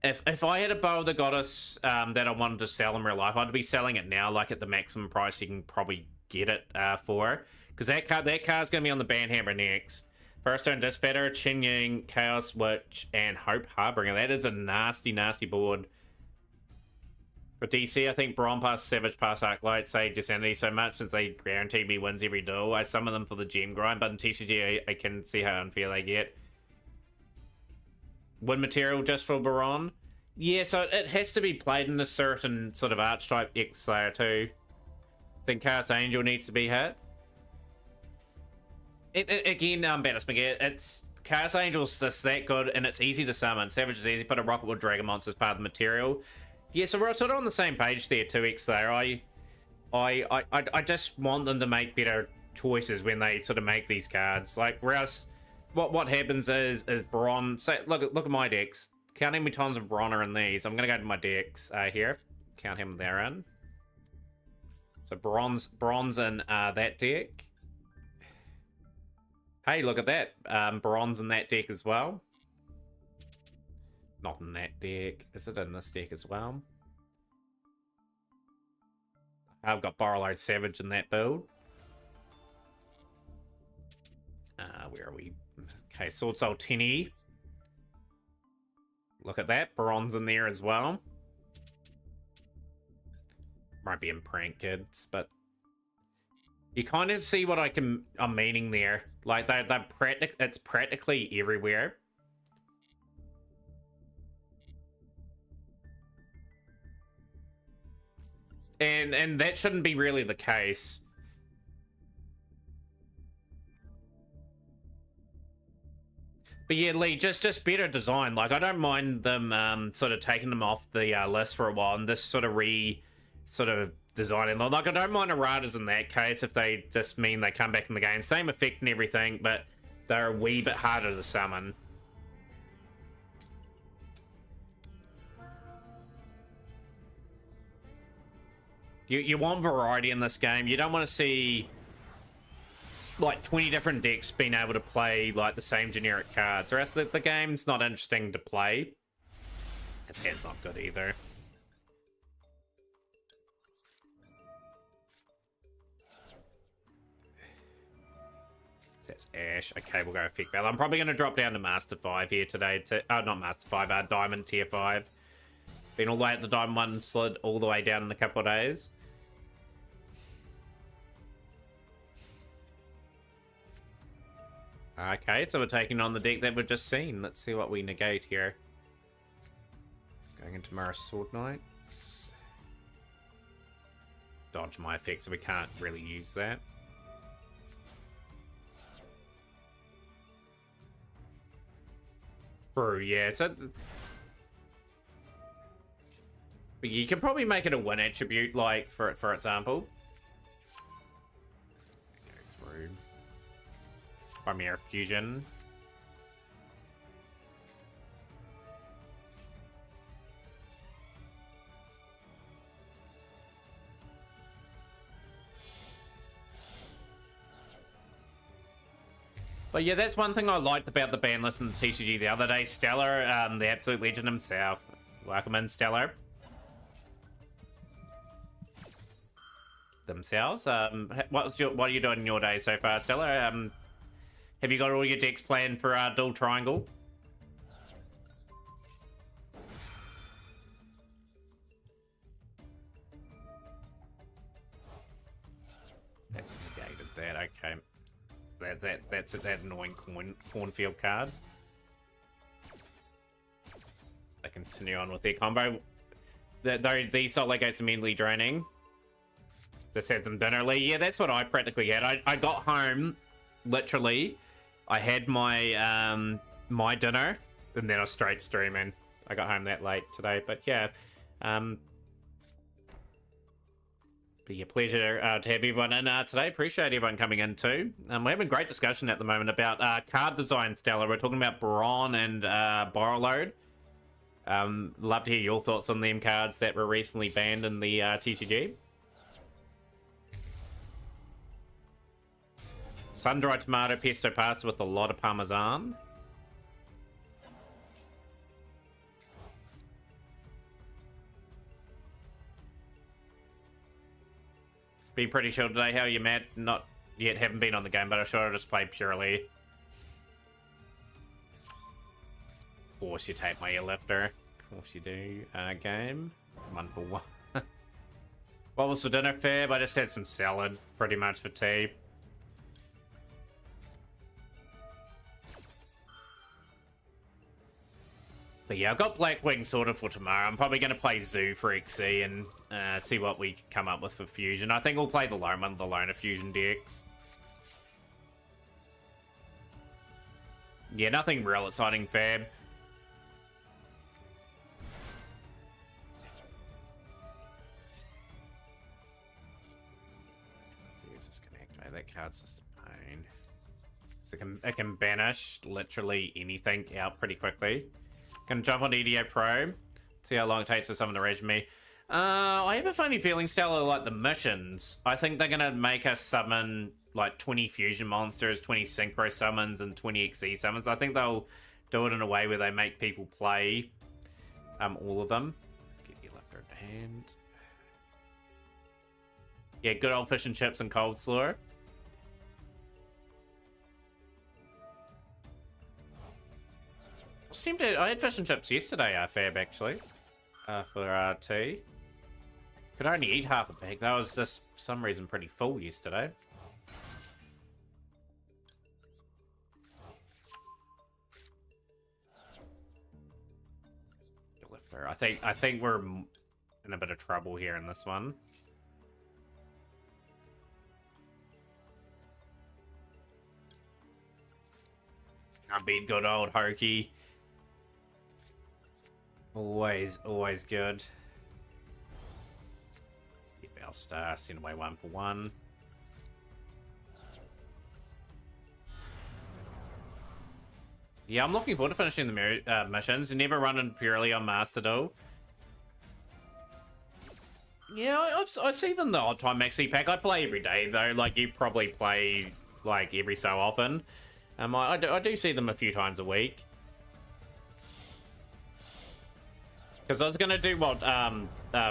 If I had a Bow of the Goddess that I wanted to sell in real life, I'd be selling it now, like at the maximum price you can probably get it for. Because that card's going to be on the ban hammer next. First turn Dispatcher, Chin Ying, Chaos Witch, and Hope Harbinger. That is a nasty, nasty board. For DC, I think Brawn pass Savage pass Arclight save Insanity so much since they guarantee me wins every duel. I summon them for the gem grind, but in TCG I can see how unfair they get. Win material just for Baron? Yeah, so it has to be played in a certain sort of archetype X-Slayer too. I think Cast Angel needs to be hit. Again, Banner Spaghetti, it's Chaos Angel's just that good and it's easy to summon. Savage is easy, put a Rocket with Dragon Monster as part of the material. Yeah, so we're sort of on the same page there too, X-Slayer. I just want them to make better choices when they sort of make these cards. Like, whereas what happens is Brawn, say, look at my decks. Count how many times Brawn are in these. I'm gonna go to my decks here. Count him there in. So bronze in that deck. Hey, look at that. Bronze in that deck as well. Not in that deck. Is it in this deck as well? I've got Borrowload Savage in that build. Where are we? Okay, Sword Soul Tenny. Look at that. Bronze in there as well. Might be in Prank Kids, but you kind of see what I'm meaning there. Like it's practically everywhere. And that shouldn't be really the case. But yeah, Lee, just better design. Like, I don't mind them sort of taking them off the list for a while and just sort of designing. Like, I don't mind erratas in that case if they just mean they come back in the game. Same effect and everything, but they're a wee bit harder to summon. You want variety in this game. You don't want to see like 20 different decks being able to play like the same generic cards, or else the game's not interesting to play. It's not good either. That's Ash. Okay, we'll go Effect Val. I'm probably going to drop down to Master 5 here today. Not Master 5, Diamond Tier 5. Been all the way at the Diamond 1, slid all the way down in a couple of days. Okay, so we're taking on the deck that we've just seen. Let's see what we negate here. Going into Mirror Sword Knights. Dodge my effect, so we can't really use that. True, yeah. So you can probably make it a win attribute, like for example. Go through. Chimera Fusion. But yeah, that's one thing I liked about the ban list in the TCG the other day. Stellar, the absolute legend himself. Welcome in, Stellar. Themselves. What are you doing in your day so far, Stellar? Have you got all your decks planned for Dual Triangle? That's negated that, okay. That's that annoying cornfield card. They continue on with their combo. These Salt Lake Gates are mentally draining. Just had some dinner, Lee. Yeah, that's what I practically had. I got home, literally. I had my my dinner, and then I was straight streaming. I got home that late today, but yeah. But yeah, pleasure to have everyone in today. Appreciate everyone coming in too. We're having a great discussion at the moment about card design, Stella. We're talking about Brawn and Borrowload. Love to hear your thoughts on them cards that were recently banned in the TCG. Sun-dried tomato pesto pasta with a lot of parmesan. Be pretty chill today. How are you, Matt? Not yet, haven't been on the game, but I'm sure I'll just play purely. Of course you take my airlifter. Of course you do. Game. 1 for 1. What was for dinner, Fab? I just had some salad, pretty much, for tea. But yeah, I've got Blackwing sorted for tomorrow. I'm probably going to play Zoo for XC and see what we come up with for Fusion. I think we'll play the Loner Fusion decks. Yeah, nothing real exciting, Fab. Just gonna activate that card's just a pain. So it can banish literally anything out pretty quickly. Gonna jump on EDO Pro, see how long it takes for someone to reach me. I have a funny feeling, Stella, like the missions. I think they're gonna make us summon like 20 fusion monsters, 20 synchro summons, and 20 XE summons. I think they'll do it in a way where they make people play all of them. Get your left hand. Yeah, good old fish and chips and coleslaw. I had fish and chips yesterday, Fab, actually, for tea. Could only eat half a bag. That was just, for some reason, pretty full yesterday. I think we're in a bit of trouble here in this one. I beat good old Hokey. Always good. Get Bell Star, send away 1 for 1. Yeah, I'm looking forward to finishing the missions. Never running purely on Master Duel. Yeah, I see them the odd time maxi pack. I play every day though. Like you probably play like every so often. I do see them a few times a week. Because I was going to do what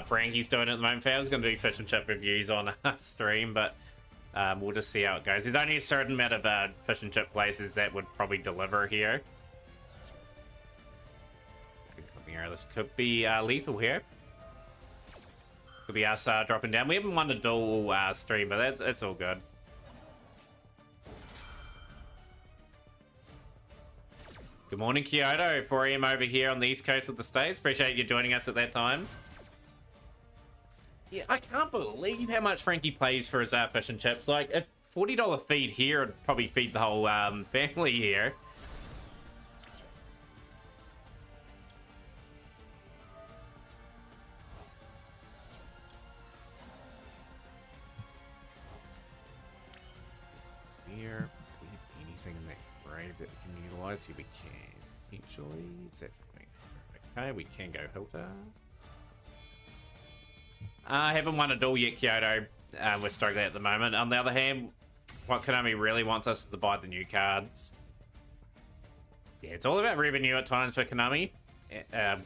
Frankie's doing at the moment. I was going to do fish and chip reviews on a stream, but we'll just see how it goes. There's only a certain amount of fish and chip places that would probably deliver here. This could be lethal here. Could be us dropping down. We haven't won a dual stream, but it's all good. Good morning, Kyoto. 4 AM over here on the east coast of the States. Appreciate you joining us at that time. Yeah, I can't believe how much Frankie pays for his fish and chips. Like, a $40 feed here would probably feed the whole family here. Here, anything in that grave that we can utilize? Here we can. Potentially. Is that okay, we can go Hilda. I haven't won a duel yet, Kyoto. We're struggling at the moment. On the other hand, what Konami really wants us to buy the new cards. Yeah, it's all about revenue at times for Konami.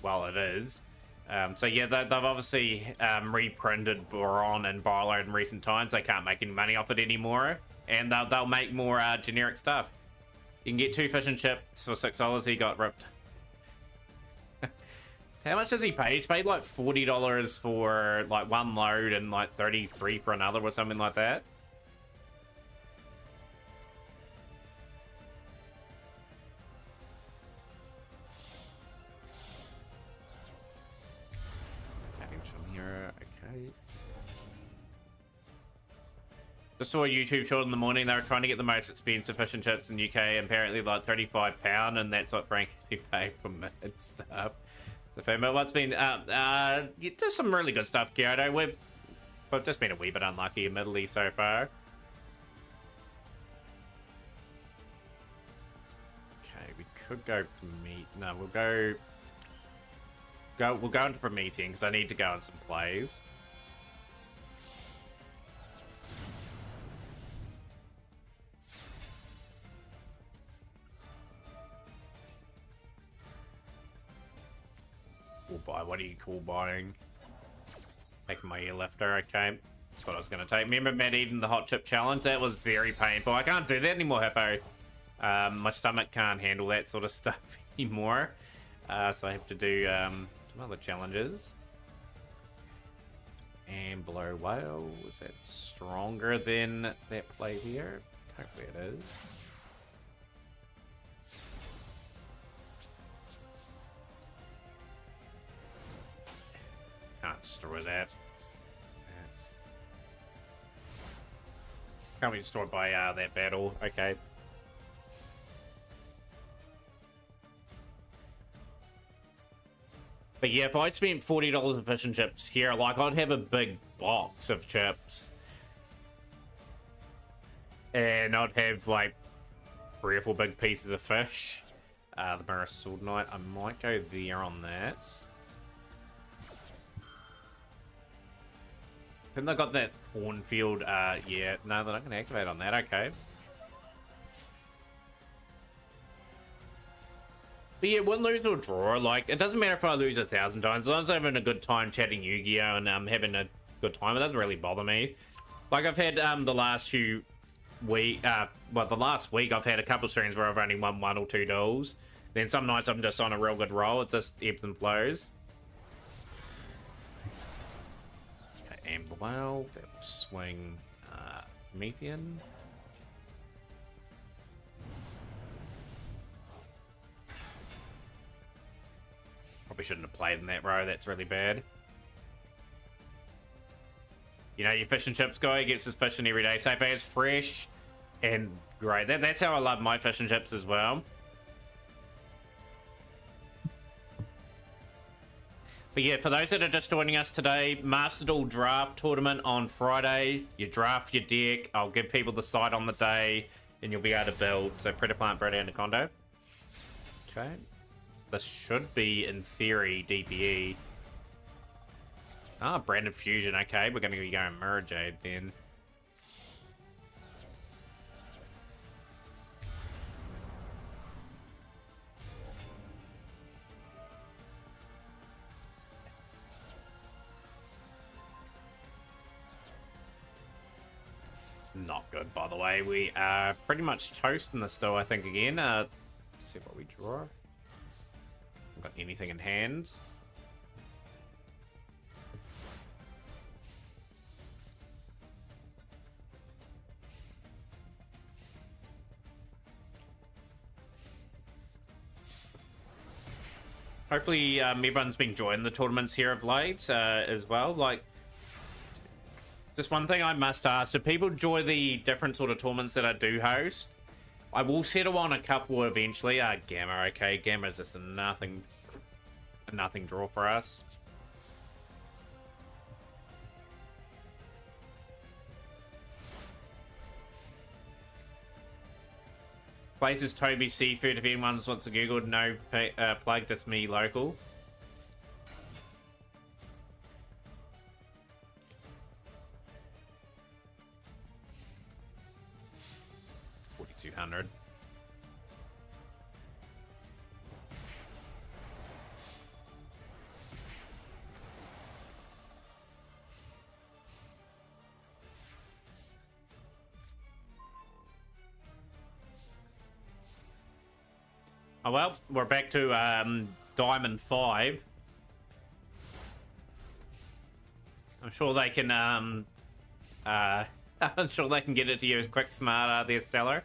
Well, it is. So yeah, they've obviously reprinted Boron and Barlow in recent times. They can't make any money off it anymore. And they'll make more generic stuff. You can get 2 fish and chips for $6. He got ripped. How much does he pay? He's paid like $40 for like 1 load and like $33 for another or something like that. Having some here, okay. Just saw a YouTube short in the morning. They were trying to get the most expensive fish and chips in UK. Apparently, like £35, and that's what Frankie's been paying for mid stuff. So, but what's been there's some really good stuff, Kyoto. We've just been a wee bit unlucky, admittedly, so far. Okay, we could go Promethean. No, we'll go into Promethean because I need to go in some plays. Buy. What do you call buying? Taking my ear lifter, okay. That's what I was going to take. Remember Matt eating the hot chip challenge? That was very painful. I can't do that anymore, Hippo. My stomach can't handle that sort of stuff anymore. So I have to do some other challenges. And below whale. Was that stronger than that play here? Hopefully it is. Can't destroy that. Can't be destroyed by that battle. Okay. But yeah, if I spent $40 on fish and chips here, like I'd have a big box of chips. And I'd have like 3 or 4 big pieces of fish. The Mirror Sword Knight, I might go there on that. And they got that cornfield, yeah. No, they're not going to activate on that, okay. But yeah, win, lose, or draw, like, it doesn't matter if I lose 1,000 times. As long as I'm having a good time chatting Yu-Gi-Oh! And having a good time, it doesn't really bother me. Like, I've had the last few well, the last week I've had a couple streams where I've only won 1 or 2 duels. Then some nights I'm just on a real good roll. It's just ebbs and flows. Okay, Amber Whale. That will swing Promethean. Probably shouldn't have played in that row. That's really bad. You know, your fish and chips guy gets his fish in every day. So if it's fresh and great. That's how I love my fish and chips as well. But yeah, for those that are just joining us today, Master Duel Draft Tournament on Friday. You draft your deck. I'll give people the site on the day, and you'll be able to build. So Predator Plant, Predator Anaconda. Okay. This should be, in theory, DPE. Ah, Branded Fusion. Okay, we're going to be going Mirror Jade then. It's not good, by the way. We are pretty much toast in this still, I think, again. Let's see what we draw. Got anything in hand? Hopefully everyone's been enjoying the tournaments here of late as well. Like, just one thing I must ask, do people enjoy the different sort of tournaments that I do host? I will settle on a couple eventually. Gamma, okay. Gamma's just a nothing draw for us. Places Toby Seafood. If anyone wants to Google, no plug, that's me local. $4,200. Oh well, we're back to Diamond 5. I'm sure they can I'm sure they can get it to you quick, smart, there, Stellar.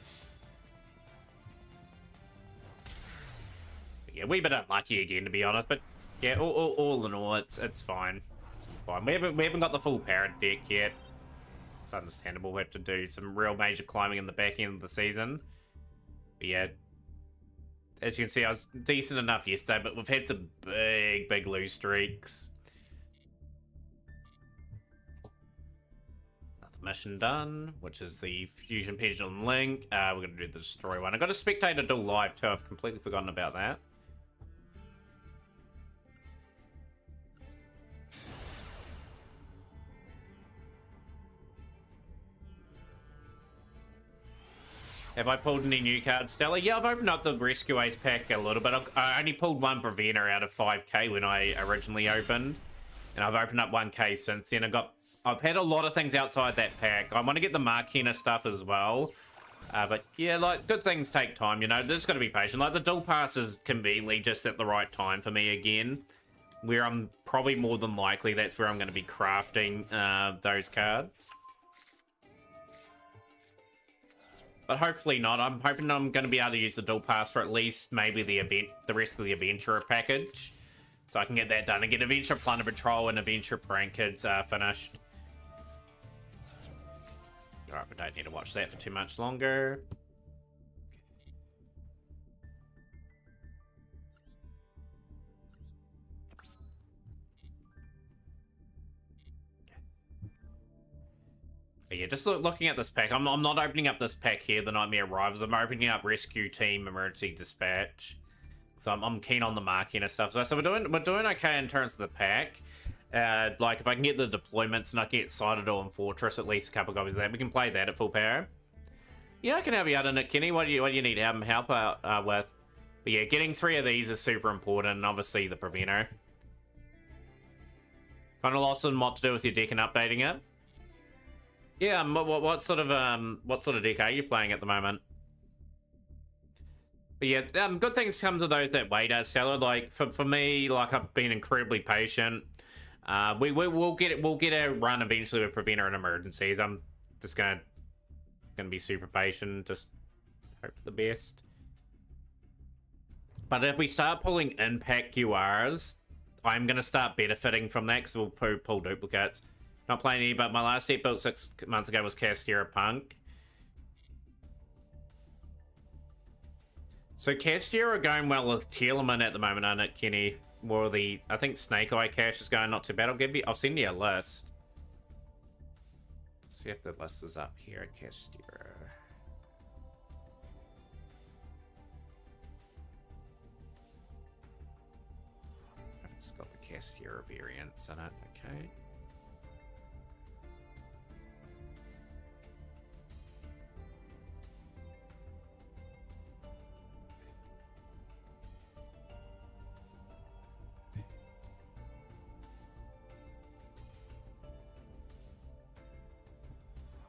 But yeah, we bit unlucky again, to be honest. But yeah, all in all, it's fine. It's fine. We haven't got the full parrot deck yet. It's understandable. We have to do some real major climbing in the back end of the season. But yeah, as you can see, I was decent enough yesterday, but we've had some big lose streaks. Another mission done, which is the Fusion Pendulum Link. We're going to do the Destroy one. I got a Spectator Duel live too. I've completely forgotten about that. Have I pulled any new cards, Stella? Yeah, I've opened up the Rescue Ace pack a little bit. I only pulled one Preventer out of 5k when I originally opened. And I've opened up 1k since then. I've had a lot of things outside that pack. I want to get the Markina stuff as well. But yeah, like, good things take time, you know. There's got to be patient. Like, the Duel Pass is conveniently just at the right time for me again. Where I'm probably more than likely, that's where I'm going to be crafting those cards. But hopefully not. I'm hoping I'm going to be able to use the Duel Pass for at least maybe the rest of the Adventurer package. So I can get that done and get Adventure Plunder Patrol and Adventure Prank Kids finished. Alright, we don't need to watch that for too much longer. But yeah, just looking at this pack, I'm not opening up this pack here, the Nightmare Rivals. I'm opening up Rescue Team, Emergency Dispatch. So I'm keen on the Markina stuff. So we're doing okay in terms of the pack. Like, if I can get the deployments and I can get Citadel and Fortress, at least a couple copies of that, we can play that at full power. Yeah, I can help you out in it, Kenny. What do you need help out with? But yeah, getting 3 of these is super important, and obviously the Preventer. Kind of lost on what to do with your deck and updating it. Yeah, what sort of deck are you playing at the moment? But yeah, good things come to those that wait, Stella. Like for me, like I've been incredibly patient. We'll get a run eventually with Preventer and Emergencies. I'm just gonna be super patient, just hope for the best. But if we start pulling impact QRs, I'm gonna start benefiting from that because we'll pull duplicates. Not playing any, but my last deck built 6 months ago was Castera Punk. So Castera are going well with Telemann at the moment, aren't it, Kenny? More the I think Snake Eye Cash is going not too bad. I'll send you a list. See if the list is up here at Castera. It's got the Castera variants in it. Okay.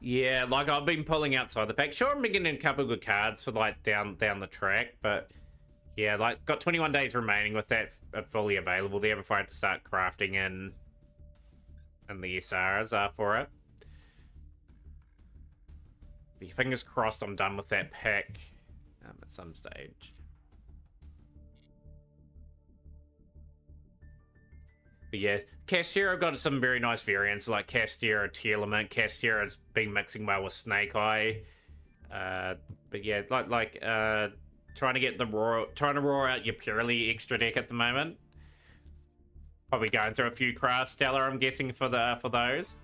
Yeah, like I've been pulling outside the pack. Sure, I'm getting a couple of good cards for like down the track, but yeah, like got 21 days remaining with that fully available there before I had to start crafting in the SRs are for it. But fingers crossed I'm done with that pack at some stage. But yeah, Castera got some very nice variants like Castera Telemann. Castera's been mixing well with Snake Eye. But yeah, trying to roar out your purely extra deck at the moment. Probably going through a few crafts, Stella, I'm guessing for those.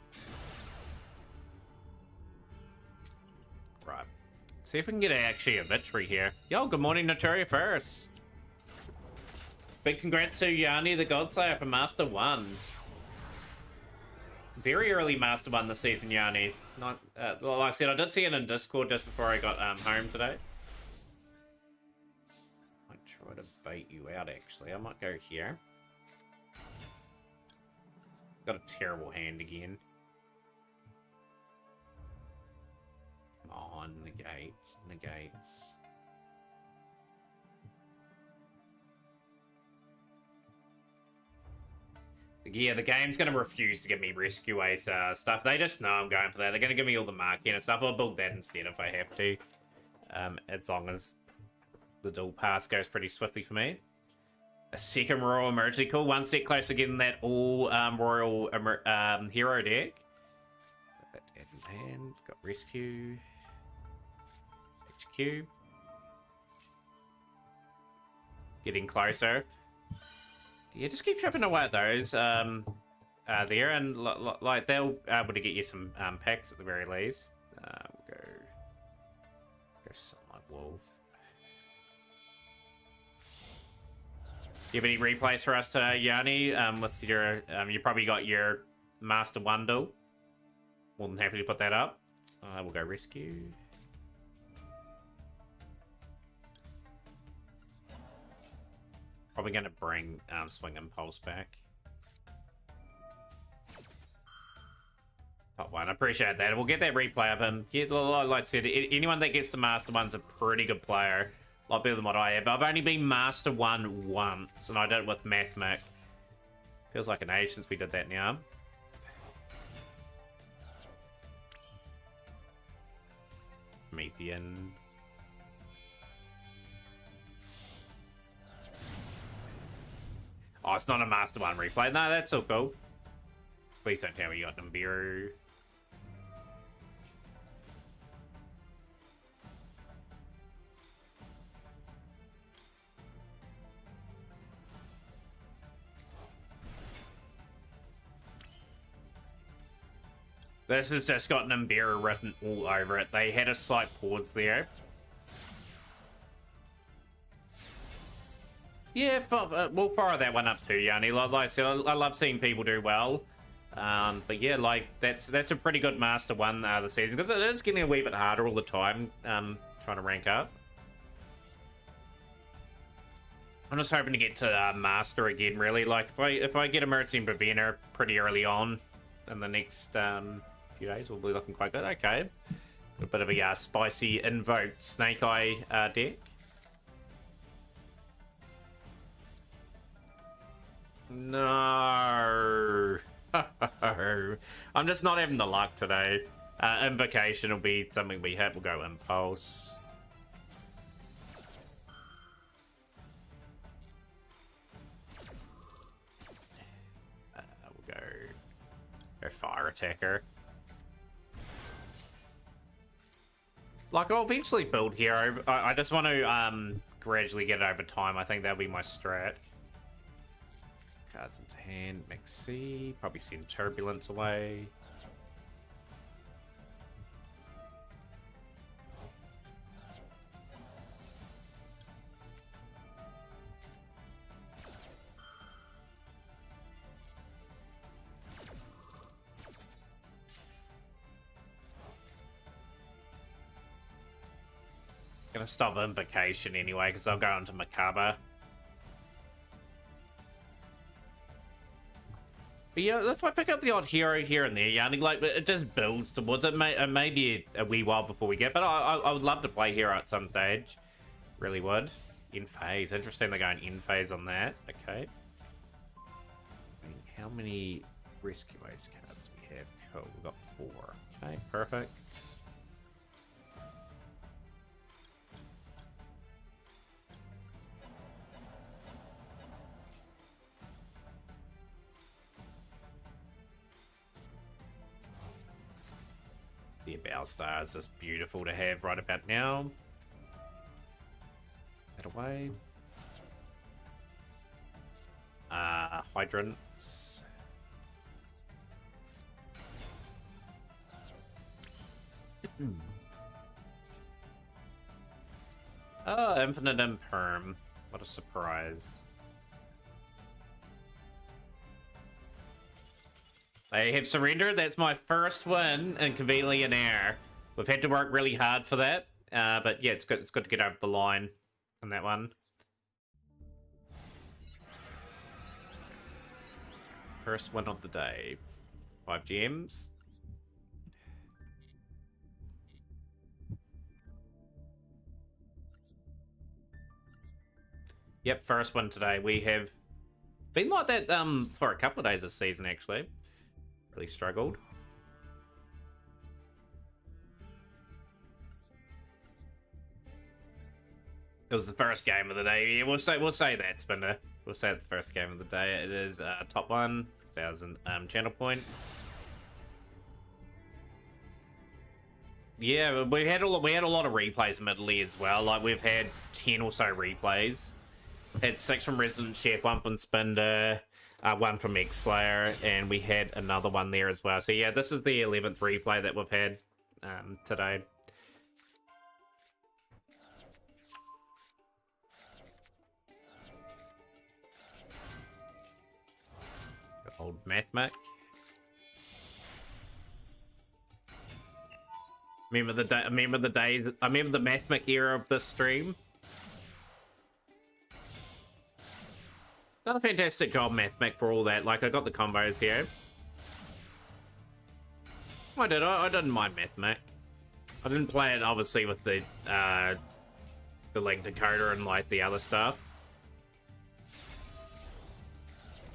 Right. See if we can get actually a victory here. Yo, good morning, Notoria first. Big congrats to Yanni the Godslayer for Master 1. Very early Master 1 this season, Yanni. Not, like I said, I did see it in Discord just before I got home today. Might try to bait you out, actually. I might go here. Got a terrible hand again. Come on, negates. Yeah, the game's going to refuse to give me Rescue Ace stuff. They just know I'm going for that. They're going to give me all the marking and stuff. I'll build that instead if I have to. As long as the dual pass goes pretty swiftly for me. A second Royal Emergency. Cool. One step closer to getting that all Royal Hero deck. Got that dead in hand. Got Rescue. HQ. Getting closer. Yeah, just keep chipping away at those there, and like they'll be able to get you some packs at the very least. Go Sunlight Wolf. Do you have any replays for us today, Yanni? With your you probably got your Master 1 duel. More than happy to put that up. We'll go Rescue. Probably going to bring Swing Impulse back. Top 1. I appreciate that. We'll get that replay up. Like I said, anyone that gets the Master 1's a pretty good player. A lot better than what I have. I've only been Master 1 once, and I did it with Mathmic. Feels like an age since we did that now. Promethean. Oh, it's not a Master 1 replay. No, that's all cool. Please don't tell me you got Nibiru. This has just got Nibiru written all over it. They had a slight pause there. Yeah, we'll fire that one up too, Yanni. Like I said, I love seeing people do well. But yeah, like that's a pretty good master one this season, because it's getting a wee bit harder all the time. Trying to rank up. I'm just hoping to get to master again. Really, like if I get Emergency Preventer pretty early on, in the next few days, we'll be looking quite good. Okay, a bit of a spicy invoked Snake Eye deck. No. I'm just not having the luck today. Invocation will be something we hit. We'll go Impulse. We'll go Fire Attacker. Like, I'll eventually build Hero. I just want to gradually get it over time. I think that'll be my strat. Cards into hand, Maxi, probably send Turbulence away. Gonna stop Invocation anyway, because I'll go into Macabre. But yeah, if I pick up the odd hero here and there, Yanni, like, it just builds towards it. It may be a wee while before we get, but I would love to play hero at some stage. Really would. In phase. Interesting they're going in phase on that. Okay. How many Rescue Ace cards we have? Cool, we've got 4. Okay, perfect. The About Star is just beautiful to have right about now. That away. Hydrants. Oh, Infinite Imperm. What a surprise. They have surrendered. That's my first win in conveniently in air. We've had to work really hard for that. But yeah, it's good. It's good to get over the line on that one. First win of the day. 5 gems. Yep, first one today. We have been like that for a couple of days this season, actually. Really struggled. It was the first game of the day. Yeah, we'll say that, Spinner. We'll say it's the first game of the day. It is top 1,000 channel points. Yeah, we had a lot of replays admittedly as well. Like, we've had 10 or so replays. Had 6 from Resident Chef, 1 from Spinder, 1 from X-Slayer, and we had another one there as well. So yeah, this is the 11th replay that we've had today. Old Mathmac. Remember the day? I remember the days. I remember the Mathmac era of this stream. Done a fantastic job, Mathmac, for all that. Like, I got the combos here. I did. I didn't mind Mathmac. I didn't play it obviously with the link decoder and like the other stuff.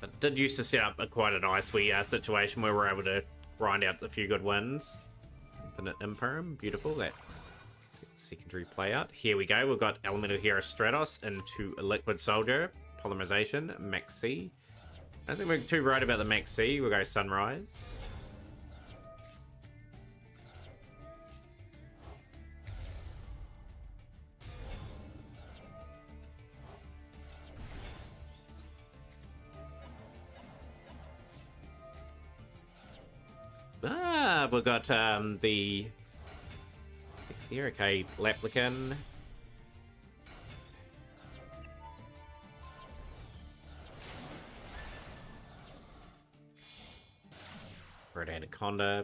It did used to set up quite a nice wee situation where we're able to grind out a few good wins. Infinite Imperm, beautiful. That. Let's get the secondary play out. Here we go. We've got Elemental Hero Stratos into a Liquid Soldier. Polymerization, Maxi. I don't think we're too right about the Maxi. We'll go Sunrise. We've got the here, okay, Laplican. Red Anaconda.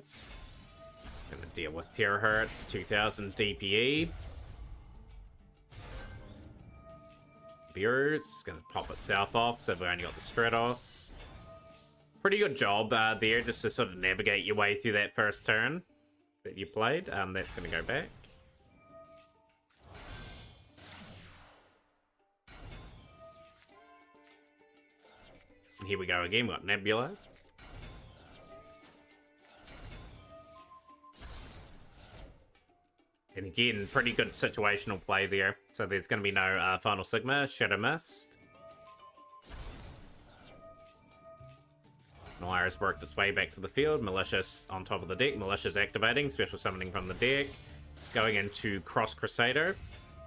Gonna deal with Terahertz, 2000 DPE. Beerus is gonna pop itself off, so we only got the Stratos. Pretty good job there, just to sort of navigate your way through that first turn that you played. That's gonna go back. And here we go again, we got Nebula. And again, pretty good situational play there. So there's going to be no Final Sigma, Shadow Mist. Noire's worked its way back to the field. Malicious on top of the deck. Malicious activating, special summoning from the deck. Going into Cross Crusader.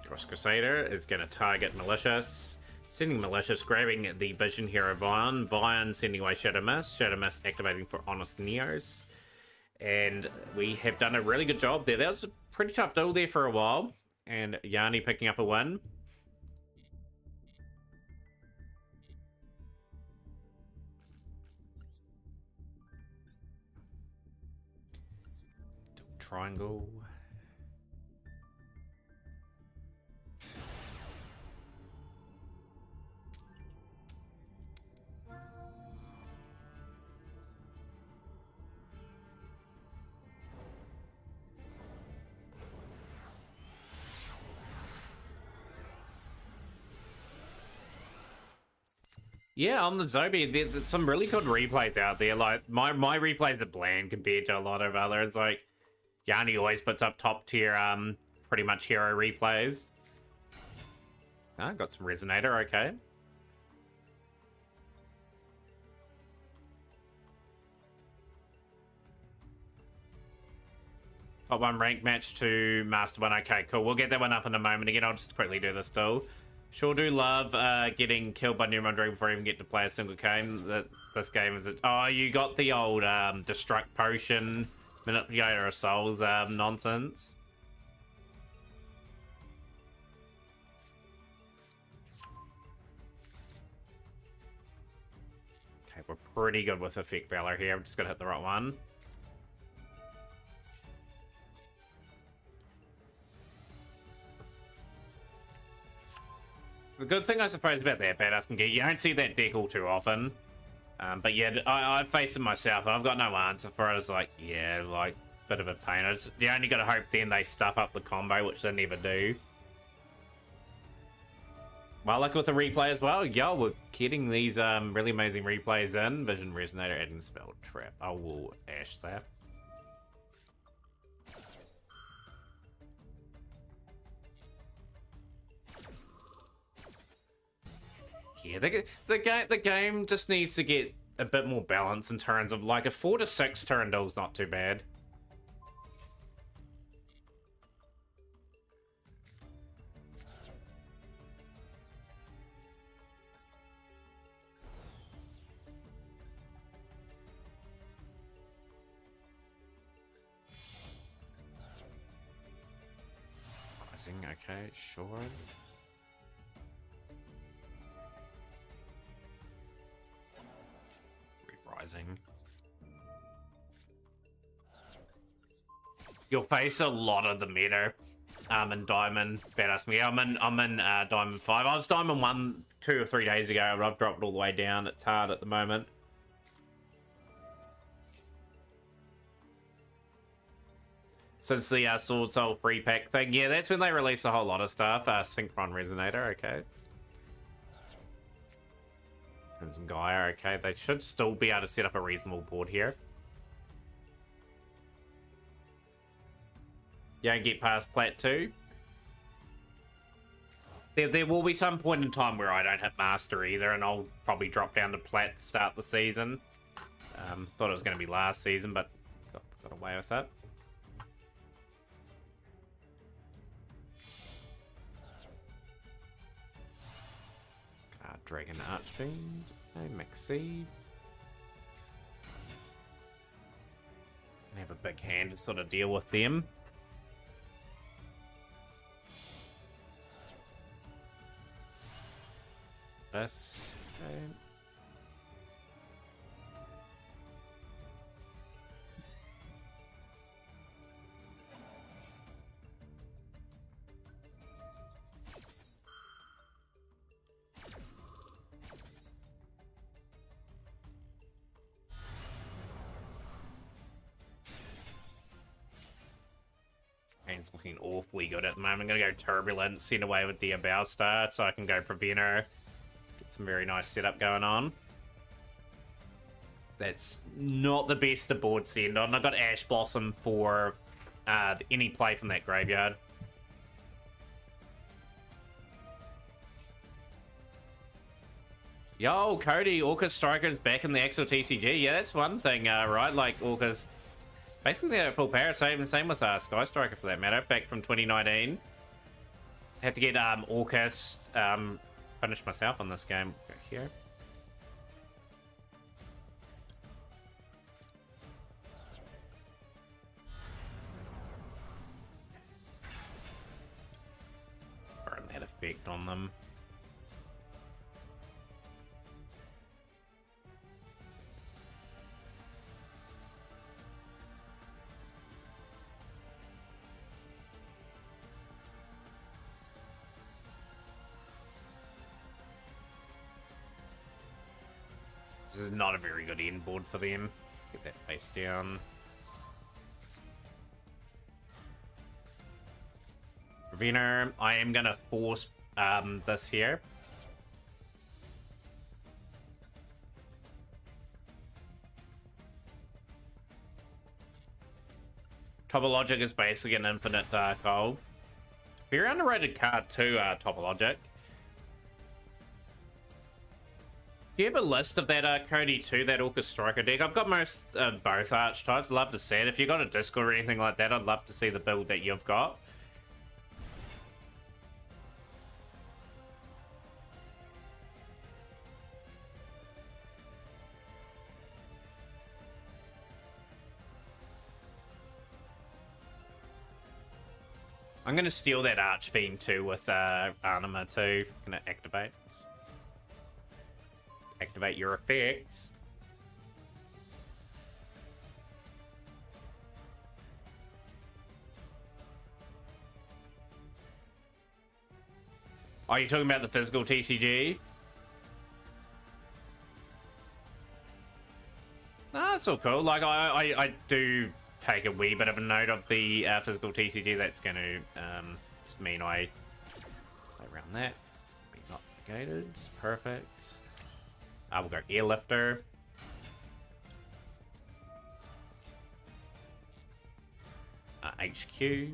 Cross Crusader is going to target Malicious. Sending Malicious, grabbing the Vision Hero Vion. Vion sending away Shadow Mist. Shadow Mist activating for Honest Neos. And we have done a really good job there. That was a pretty tough duel there for a while. And Yanni picking up a win. Triangle. Yeah, on the Zobi, there's some really good replays out there. Like, my replays are bland compared to a lot of others. Like, Yanni always puts up top tier, pretty much hero replays. Ah, got some Resonator, okay. Top 1 rank match to Master 1. Okay, cool. We'll get that one up in a moment. Again, I'll just quickly do this still. Sure do love getting killed by Neuron Dragon before I even get to play a single game. This game is... Oh, you got the old Destruct Potion, Manipulator of Souls nonsense. Okay, we're pretty good with Effect Valor here. I'm just going to hit the right one. The good thing, I suppose, about that Badass McGee, you don't see that deck all too often. But yeah, I've faced it myself, and I've got no answer for it. It's like, yeah, like, bit of a pain. You only got to hope then they stuff up the combo, which they never do. Well, luck with the replay as well. Yo, we're getting these really amazing replays in. Vision Resonator, adding Spell Trap. I will ash that. Yeah, the game just needs to get a bit more balance in terms of, like, a 4 to 6 turn duel's not too bad. Rising, okay, sure. Rising. You'll face a lot of the meta in Diamond. Badass me. I'm in Diamond 5. I was Diamond 1 2 or 3 days ago, but I've dropped it all the way down. It's hard at the moment. Since the Sword Soul free pack thing. Yeah, that's when they release a whole lot of stuff. Synchron Resonator, okay. Crimson Gaia, okay. They should still be able to set up a reasonable board here. You don't get past Plat 2. There will be some point in time where I don't hit Master either, and I'll probably drop down to Plat to start the season. Thought it was going to be last season, but got away with it. Dragon Archfiend, okay, Maxi. Can have a big hand to sort of deal with them. This, okay. Things looking awfully good at the moment. I'm going to go Turbulent, send away with the Star, so I can go Preventer. Get some very nice setup going on. That's not the best to board send on. I've got Ash Blossom for any play from that graveyard. Yo, Cody, Orca Striker's back in the actual TCG. Yeah, that's one thing, right? Like, Orca's basically at full power. Same with Sky Striker for that matter, back from 2019. Had to get Orcus finished myself on this game. Go here. Burn that effect on them. This is not a very good end board for them. Get that face down. Preventer, I am gonna force this here. Topologic is basically an infinite dark hole. Very underrated card too, Topologic. Do you have a list of that Cody too, that Orca Striker deck? I've got most both archetypes. I'd love to see it. If you've got a Discord or anything like that, I'd love to see the build that you've got. I'm going to steal that Archfiend too with Anima too. Going to activate. Activate your effects. Are you talking about the physical TCG? No, that's all cool. Like, I do take a wee bit of a note of the physical TCG. That's going to mean I play around that. It's not negated. Perfect. We'll go Airlifter. HQ.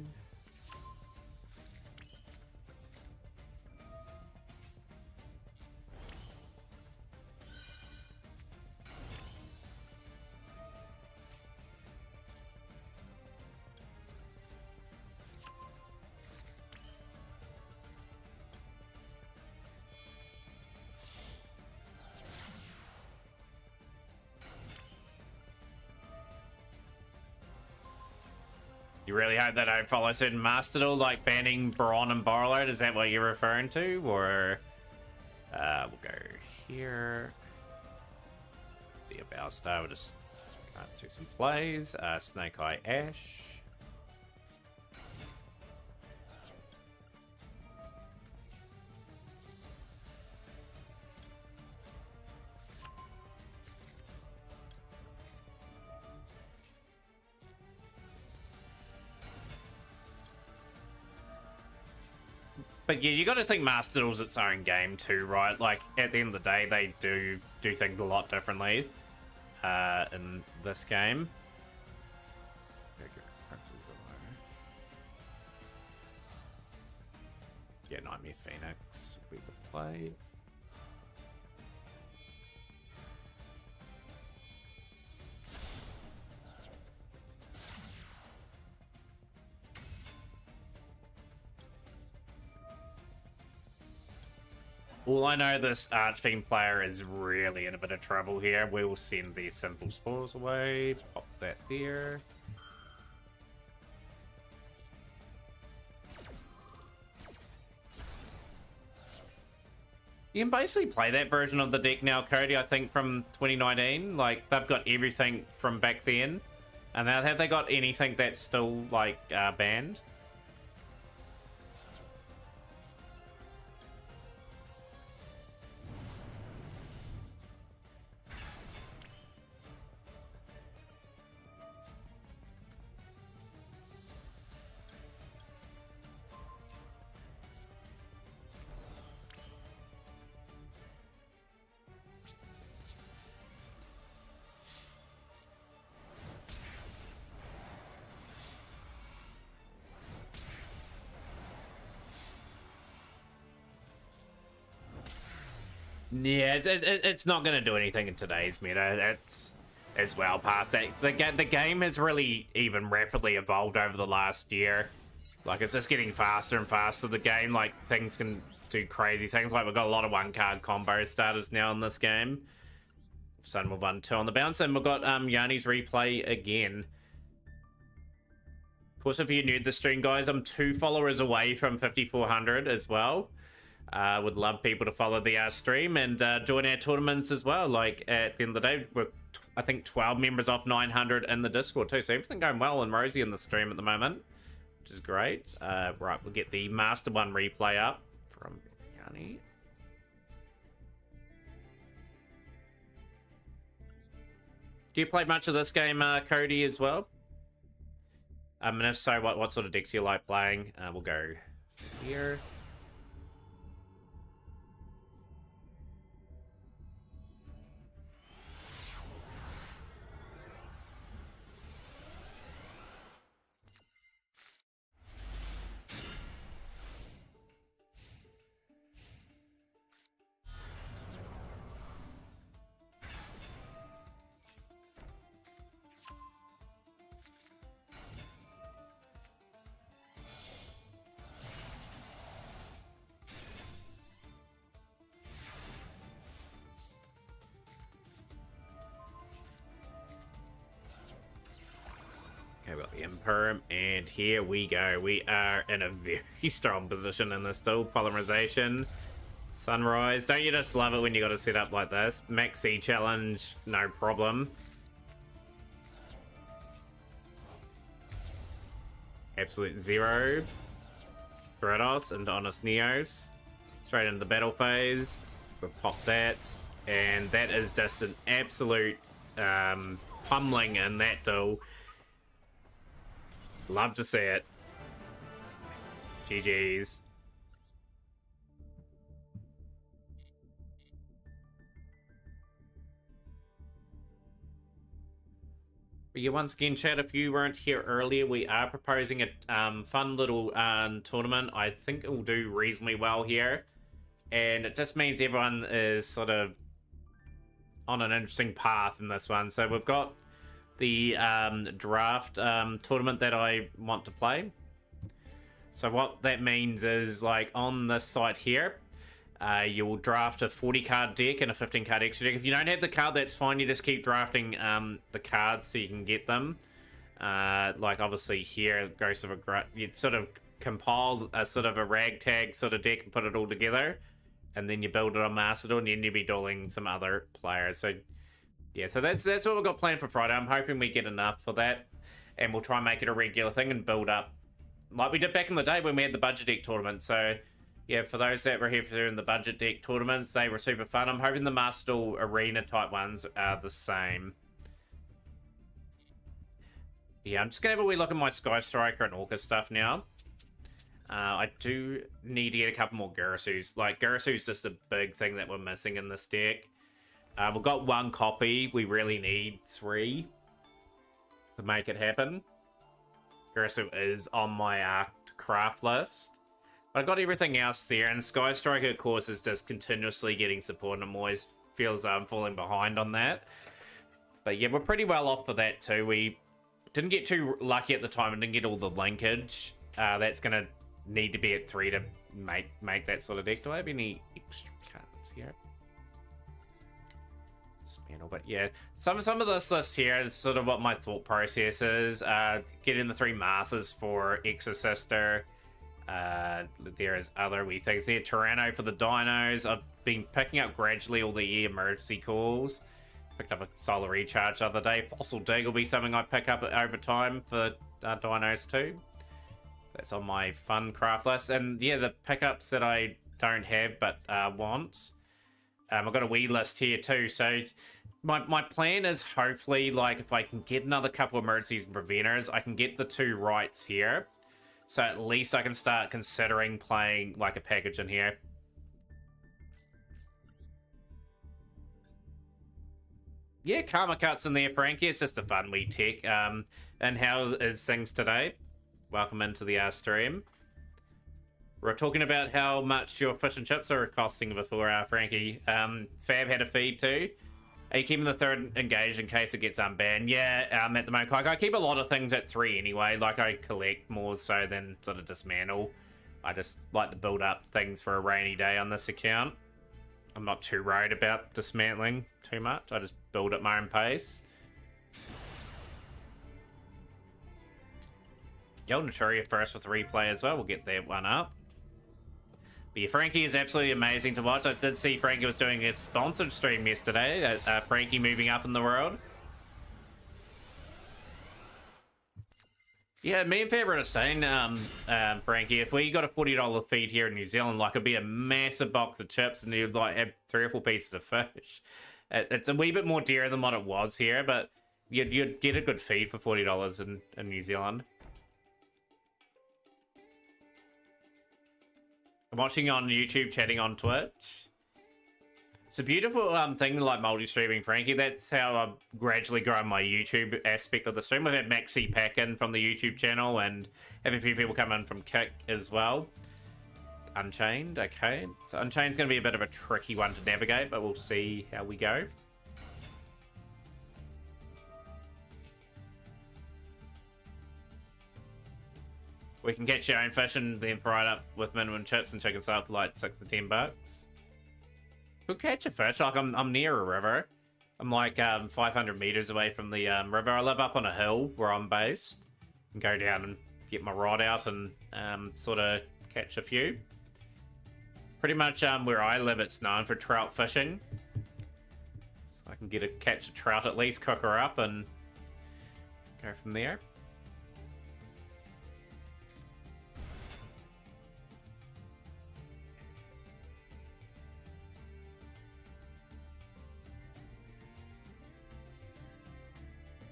You really hope they don't follow certain master tool, like banning Baron and Borrelot? Is that what you're referring to? Or we'll go here. The About Star, we'll just go through some plays. Snake Eye Ash. But yeah, you got to think Master Duel's its own game too, right? Like, at the end of the day, they do things a lot differently in this game. Yeah, Nightmare Phoenix will be the play. Well, I know this Archfiend player is really in a bit of trouble here. We will send the Simple Spores away. Pop that there. You can basically play that version of the deck now, Cody, I think, from 2019. Like, they've got everything from back then. And now, have they got anything that's still, like, banned? Yeah, it's not going to do anything in today's meta. It's well past that. The game has really even rapidly evolved over the last year. Like, it's just getting faster and faster. The game, like, things can do crazy things. Like, we've got a lot of one-card combo starters now in this game. Sun will 1-2 on the bounce, and we've got Yanni's replay again. Of course, if you're new to the stream, guys, I'm 2 followers away from 5,400 as well. Would love people to follow the stream and join our tournaments as well. Like, at the end of the day, we're, I think, 12 members off 900 in the Discord too. So everything going well and rosy in the stream at the moment, which is great. Right, we'll get the Master 1 replay up from Yanni. Do you play much of this game, Cody, as well? And if so, what sort of decks do you like playing? We'll go here. Okay, we've got the Imperm, and here we go. We are in a very strong position in this still. Polymerization, Sunrise. Don't you just love it when you got to set up like this? Maxi challenge, no problem. Absolute Zero. Stratos into Honest Neos. Straight into the battle phase. We'll pop that. And that is just an absolute pummeling in that duel. Love to see it. GG's. But yeah, once again, chat, if you weren't here earlier, we are proposing a fun little tournament. I think it will do reasonably well here. And it just means everyone is sort of on an interesting path in this one. So we've got the draft tournament that I want to play. So what that means is, like, on this site here, you'll draft a 40 card deck and a 15 card extra deck. If you don't have the card, that's fine. You just keep drafting the cards so you can get them. Like, obviously here, Ghost of a Grudge, you'd sort of compile a sort of a ragtag sort of deck and put it all together, and then you build it on Mastodon, and then you'll be dueling some other players. So yeah, so that's what we've got planned for Friday. I'm hoping we get enough for that, and we'll try and make it a regular thing and build up like we did back in the day when we had the budget deck tournament. So yeah, for those that were here for the budget deck tournaments, they were super fun. I'm hoping the Master Arena type ones are the same. Yeah, I'm just gonna have a wee look at my Sky Striker and Orca stuff now. I do need to get a couple more Garasus. Like, Garasu's just a big thing that we're missing in this deck. We've got 1 copy. We really need 3 to make it happen. Garasu is on my craft list. But I got everything else there, and Sky Striker, of course, is just continuously getting support, and I'm always feels I'm falling behind on that. But yeah, we're pretty well off for that too. We didn't get too lucky at the time and didn't get all the linkage. That's going to need to be at 3 to make that sort of deck. Do I have any extra cards here? Spandal, but yeah, some of this list here is sort of what my thought process is. Getting the 3 Marthas for Exorcister. There is other wee things here. Tyranno for the dinos. I've been picking up gradually all the emergency calls. Picked up a solar recharge the other day. Fossil Dig will be something I pick up over time for dinos too. That's on my fun craft list. And yeah, the pickups that I don't have but want. I've got a wee list here too. So my plan is, hopefully, like, if I can get another couple of emergencies and preventers, I can get the 2 rights here. So at least I can start considering playing like a package in here. Yeah, Karma Cut's in there, Frankie. It's just a fun wee tech. And how is things today? Welcome into the stream. We're talking about how much your fish and chips are costing before, Frankie. Fab had a feed too. Are you keeping the third engaged in case it gets unbanned? Yeah, at the moment, like, I keep a lot of things at 3 anyway. Like, I collect more so than sort of dismantle. I just like to build up things for a rainy day on this account. I'm not too worried about dismantling too much. I just build at my own pace. Yo, Naturia first with replay as well. We'll get that one up. But yeah, Frankie is absolutely amazing to watch. I did see Frankie was doing his sponsored stream yesterday. Frankie moving up in the world. Yeah, me and Faber are saying, Frankie, if we got a $40 feed here in New Zealand, like, it'd be a massive box of chips and you'd like have 3 or 4 pieces of fish. It's a wee bit more dear than what it was here, but you'd get a good feed for $40 in New Zealand. I'm watching on YouTube, chatting on Twitch. It's a beautiful thing, like multi-streaming, Frankie. That's how I've gradually grown my YouTube aspect of the stream. We've had Maxi pack in from the YouTube channel and have a few people come in from Kick as well. Unchained, okay. So Unchained's going to be a bit of a tricky one to navigate, but we'll see how we go. We can catch your own fish and then fry it up with minimum chips and chicken salad for like $6 to $10. We'll catch a fish. Like, I'm near a river. I'm like 500 meters away from the river. I live up on a hill where I'm based. And go down and get my rod out and sort of catch a few. Pretty much where I live, it's known for trout fishing. So I can catch a trout at least, cook her up, and go from there.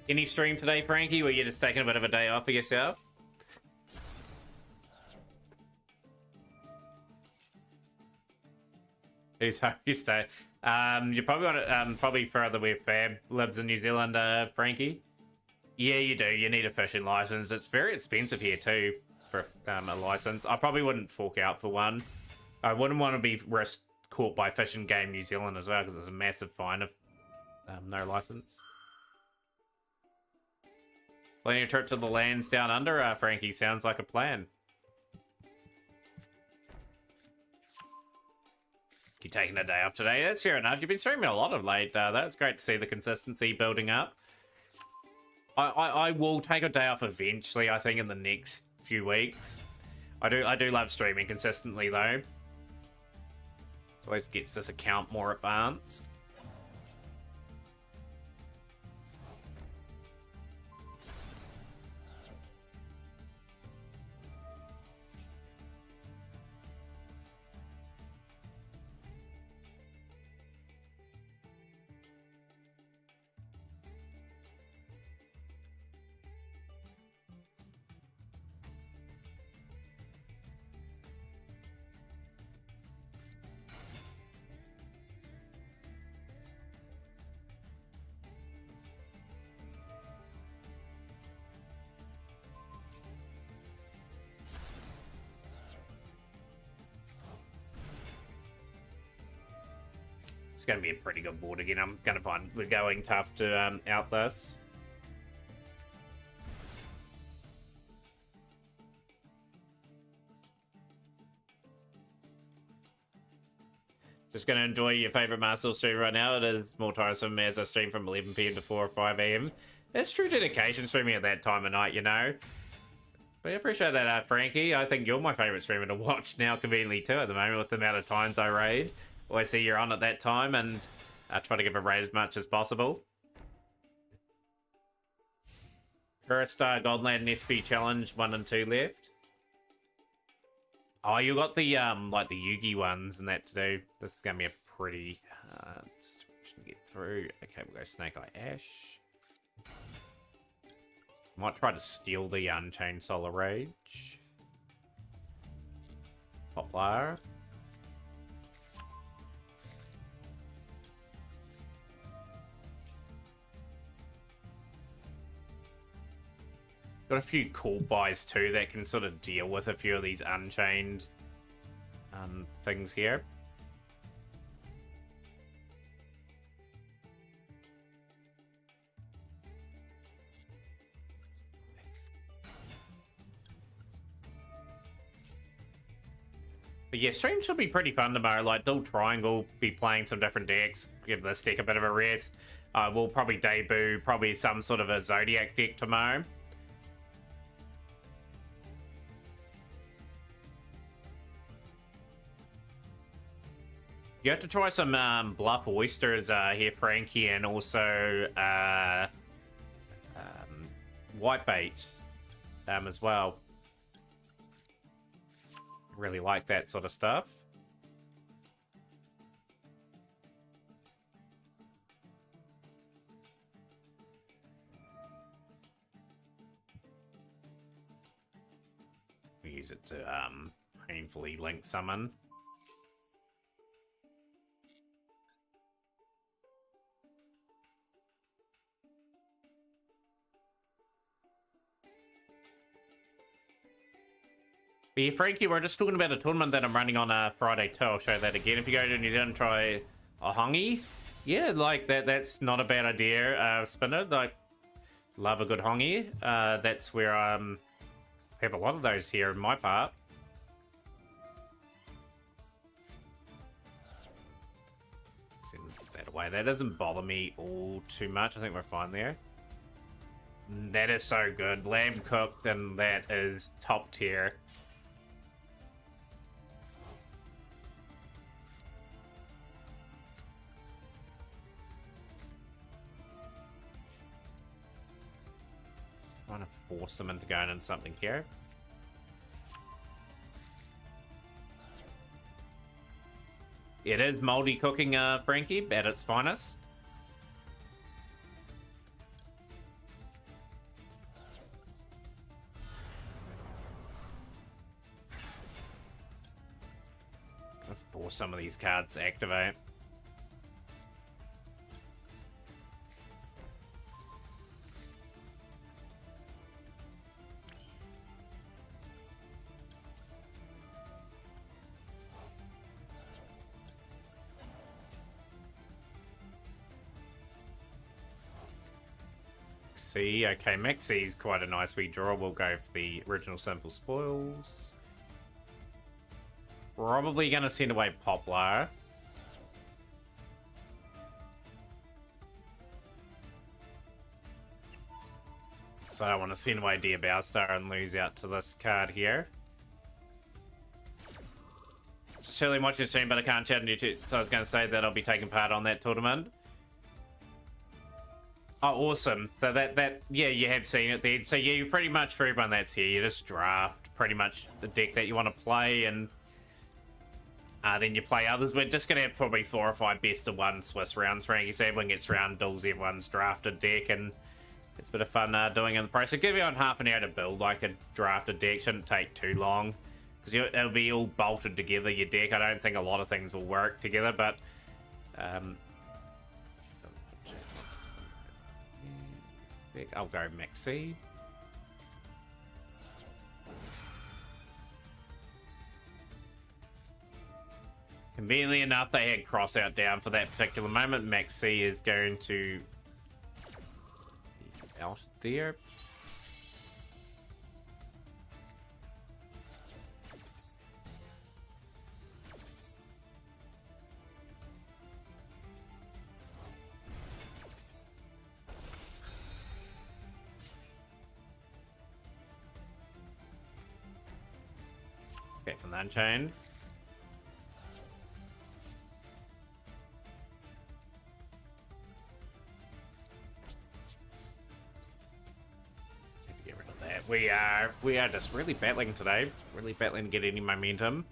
Any stream today, Frankie, where you're just taking a bit of a day off for yourself? Who's home you stay? You probably want to probably further where Fab lives in New Zealand, Frankie. Yeah, you do. You need a fishing license. It's very expensive here too for a license. I probably wouldn't fork out for one. I wouldn't want to be caught by Fishing Game New Zealand as well, because there's a massive fine of no license. Planning a trip to the lands down under, Frankie. Sounds like a plan. You taking a day off today? That's fair enough. You've been streaming a lot of late. That's great to see the consistency building up. I will take a day off eventually, I think, in the next few weeks. I do love streaming consistently, though. It always gets this account more advanced. It's going to be a pretty good board again. I'm going to find we're going tough to outlast. Just going to enjoy your favourite Master stream right now. It is more tiresome as I stream from 11 PM to 4 or 5 AM. That's true dedication streaming at that time of night, you know. But I appreciate that, Frankie. I think you're my favourite streamer to watch now, conveniently too, at the moment, with the amount of times I raid. Always see you're on at that time, and I try to give a raid as much as possible. First Godland and SP Challenge 1 and 2 left. Oh, you got the like the Yugi ones and that to do. This is gonna be a pretty situation to get through. Okay, we'll go Snake Eye Ash. Might try to steal the Unchained Solar Rage. Poplar. Got a few cool buys too that can sort of deal with a few of these Unchained things here. But yeah, stream should be pretty fun tomorrow. Like, Dual Triangle, be playing some different decks, give this deck a bit of a rest. We'll probably debut some sort of a Zodiac deck tomorrow. You have to try some Bluff Oysters here, Frankie, and also Whitebait as well. Really like that sort of stuff. Use it to painfully link summon. But yeah, Frankie, we're just talking about a tournament that I'm running on Friday too. I'll show that again. If you go to New Zealand, try a hongi. Yeah, like that's not a bad idea, Spinner. Like, love a good hongi. That's where I have a lot of those here in my part. Send that away. That doesn't bother me all too much. I think we're fine there. That is so good. Lamb cooked, and that is top tier. Trying to force them into going in something here. It is moldy cooking, Frankie, at its finest. Gonna force some of these cards to activate. Okay, Maxie's quite a nice redraw. We'll go for the original simple spoils. Probably gonna send away Poplar. So I don't want to send away Dear Bowstar and lose out to this card here. Just really watching the stream, but I can't chat on YouTube, so I was gonna say that I'll be taking part on that tournament. Oh, awesome. So that yeah, you have seen it then. So yeah, you pretty much, for everyone that's here, you just draft pretty much the deck that you want to play, and then you play others. We're just going to have probably 4 or 5 best of 1 Swiss rounds, Frankie. So everyone gets round duels, everyone's drafted deck, and it's a bit of fun doing it in the process. So give you on half an hour to build like a drafted deck. Shouldn't take too long, because it'll be all bolted together, your deck. I don't think a lot of things will work together, but I'll go Maxi. Conveniently enough, they had cross out down for that particular moment. Maxi is going to be out there. Escape from the Unchained. Have to get rid of that. We are just really battling today. Really battling to get any momentum.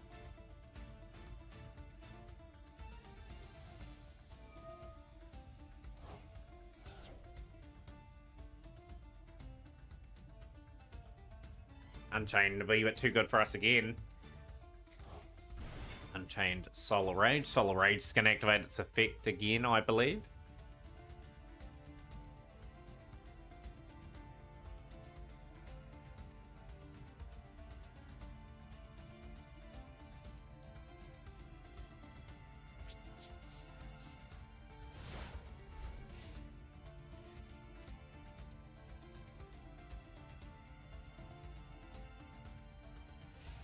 Unchained to be a bit too good for us again. Unchained Solar Rage. Solar Rage is going to activate its effect again, I believe.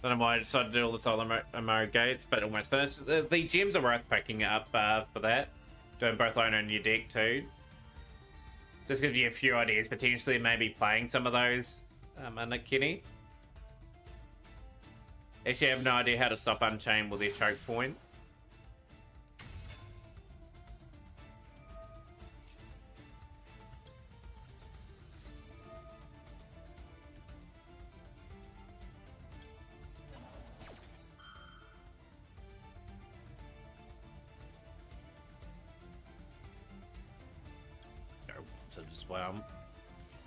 Don't know why I decided to do all the solo mode gates, but almost finished. The gems are worth picking up for that. Doing both owner in your deck too. Just gives you a few ideas, potentially maybe playing some of those in a Kenny. Actually, I have no idea how to stop Unchained with their choke point. Go wanted as well.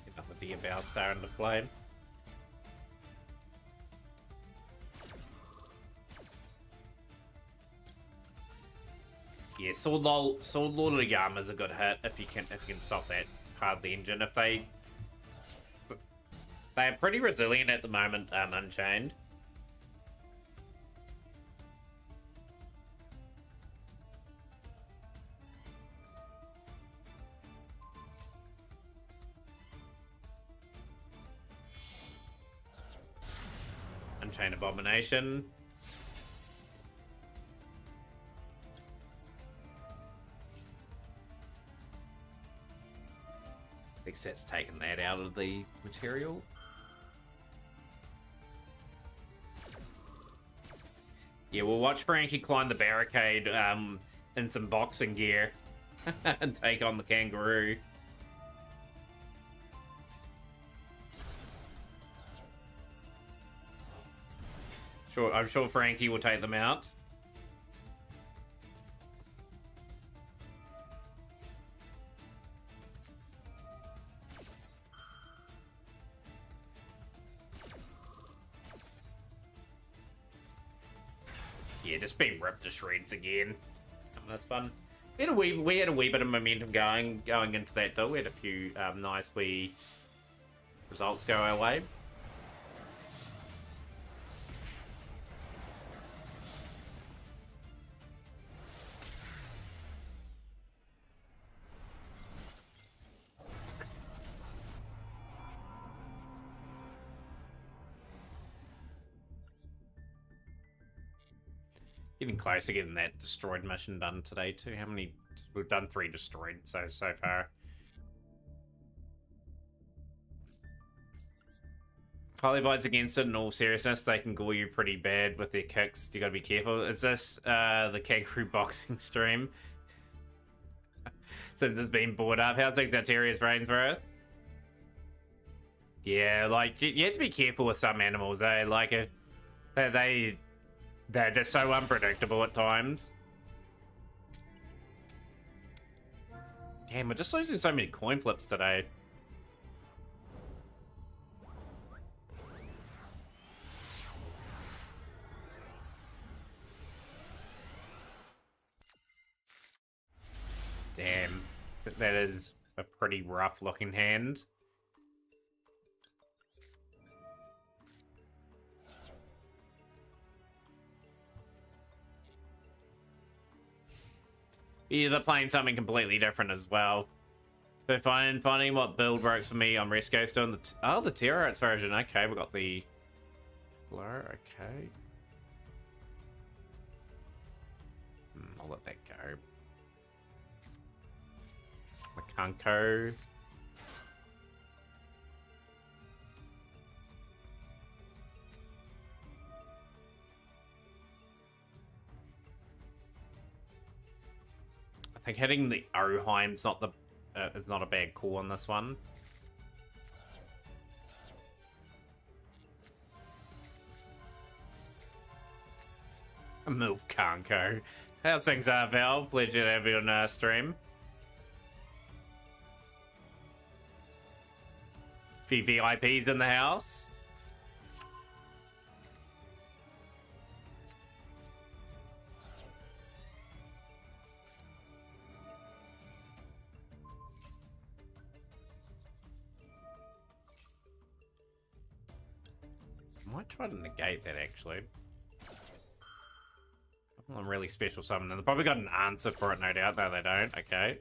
Get up with the About Star into play. Yeah, Sword Lord of the Yama is a good hit if you can stop that part of the engine. If they're pretty resilient at the moment, Unchained. Unchained Abomination. I think Set's taken that out of the material. Yeah, we'll watch Frankie climb the barricade in some boxing gear and take on the kangaroo. Sure, I'm sure Frankie will take them out. Yeah, just being ripped to shreds again. That's fun. We had a wee bit of momentum going into that though. We had a few nice wee results go our way. Getting close to getting that destroyed mission done today too. How many? We've done 3 destroyed so far. Polybites against it in all seriousness, they can gore you pretty bad with their kicks. You gotta be careful. Is this the kangaroo boxing stream? Since it's been brought up. How's things Alterius Rainsworth? Yeah, like you have to be careful with some animals, eh? Like if they're just so unpredictable at times. Damn, we're just losing so many coin flips today. Damn, that is a pretty rough looking hand. Yeah, they're playing something completely different as well. But finding what build works for me on Resco still in the Terror Arts version. Okay, we got the blur. Okay, I'll let that go. Makanko. I think hitting the Oheim's not the is not a bad call on this one. Milk Kanko. How's things are, Val? Pleasure to have you on stream. Few VIPs in the house. I might try to negate that actually. I'm really special summoning. They probably got an answer for it, no doubt. No, they don't. Okay.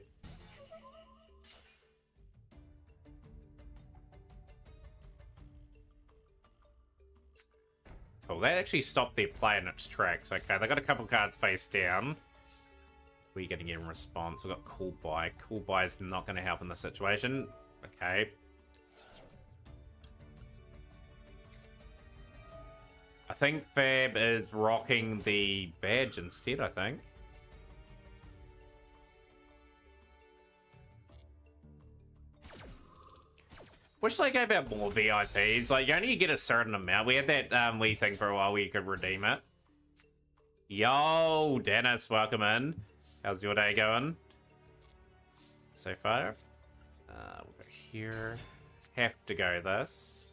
Cool, that actually stopped their play in its tracks. Okay, they got a couple cards face down. What are you going to get in response? We've got Cool Buy. Cool Buy is not going to help in this situation. Okay. I think Fab is rocking the badge instead, I think. Wish they gave out more VIPs. Like, you only get a certain amount. We had that wee thing for a while where you could redeem it. Yo, Dennis, welcome in. How's your day going so far? We'll go here. Have to go this.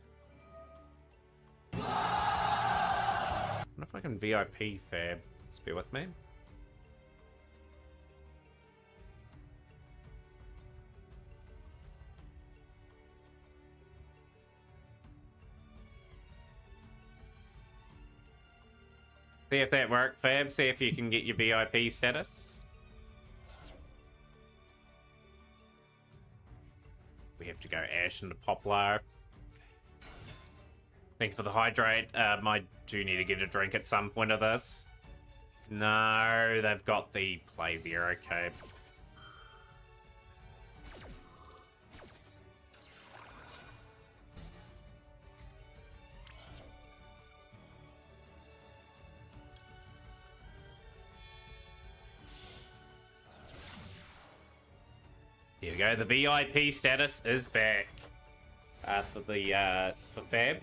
I wonder if I can VIP Fab. Just bear with me. See if that worked, Fab. See if you can get your VIP status. We have to go Ash into Poplar. Thanks for the hydrate. I do need to get a drink at some point of this. No, they've got the play there. Okay. There we go. The VIP status is back for Fab.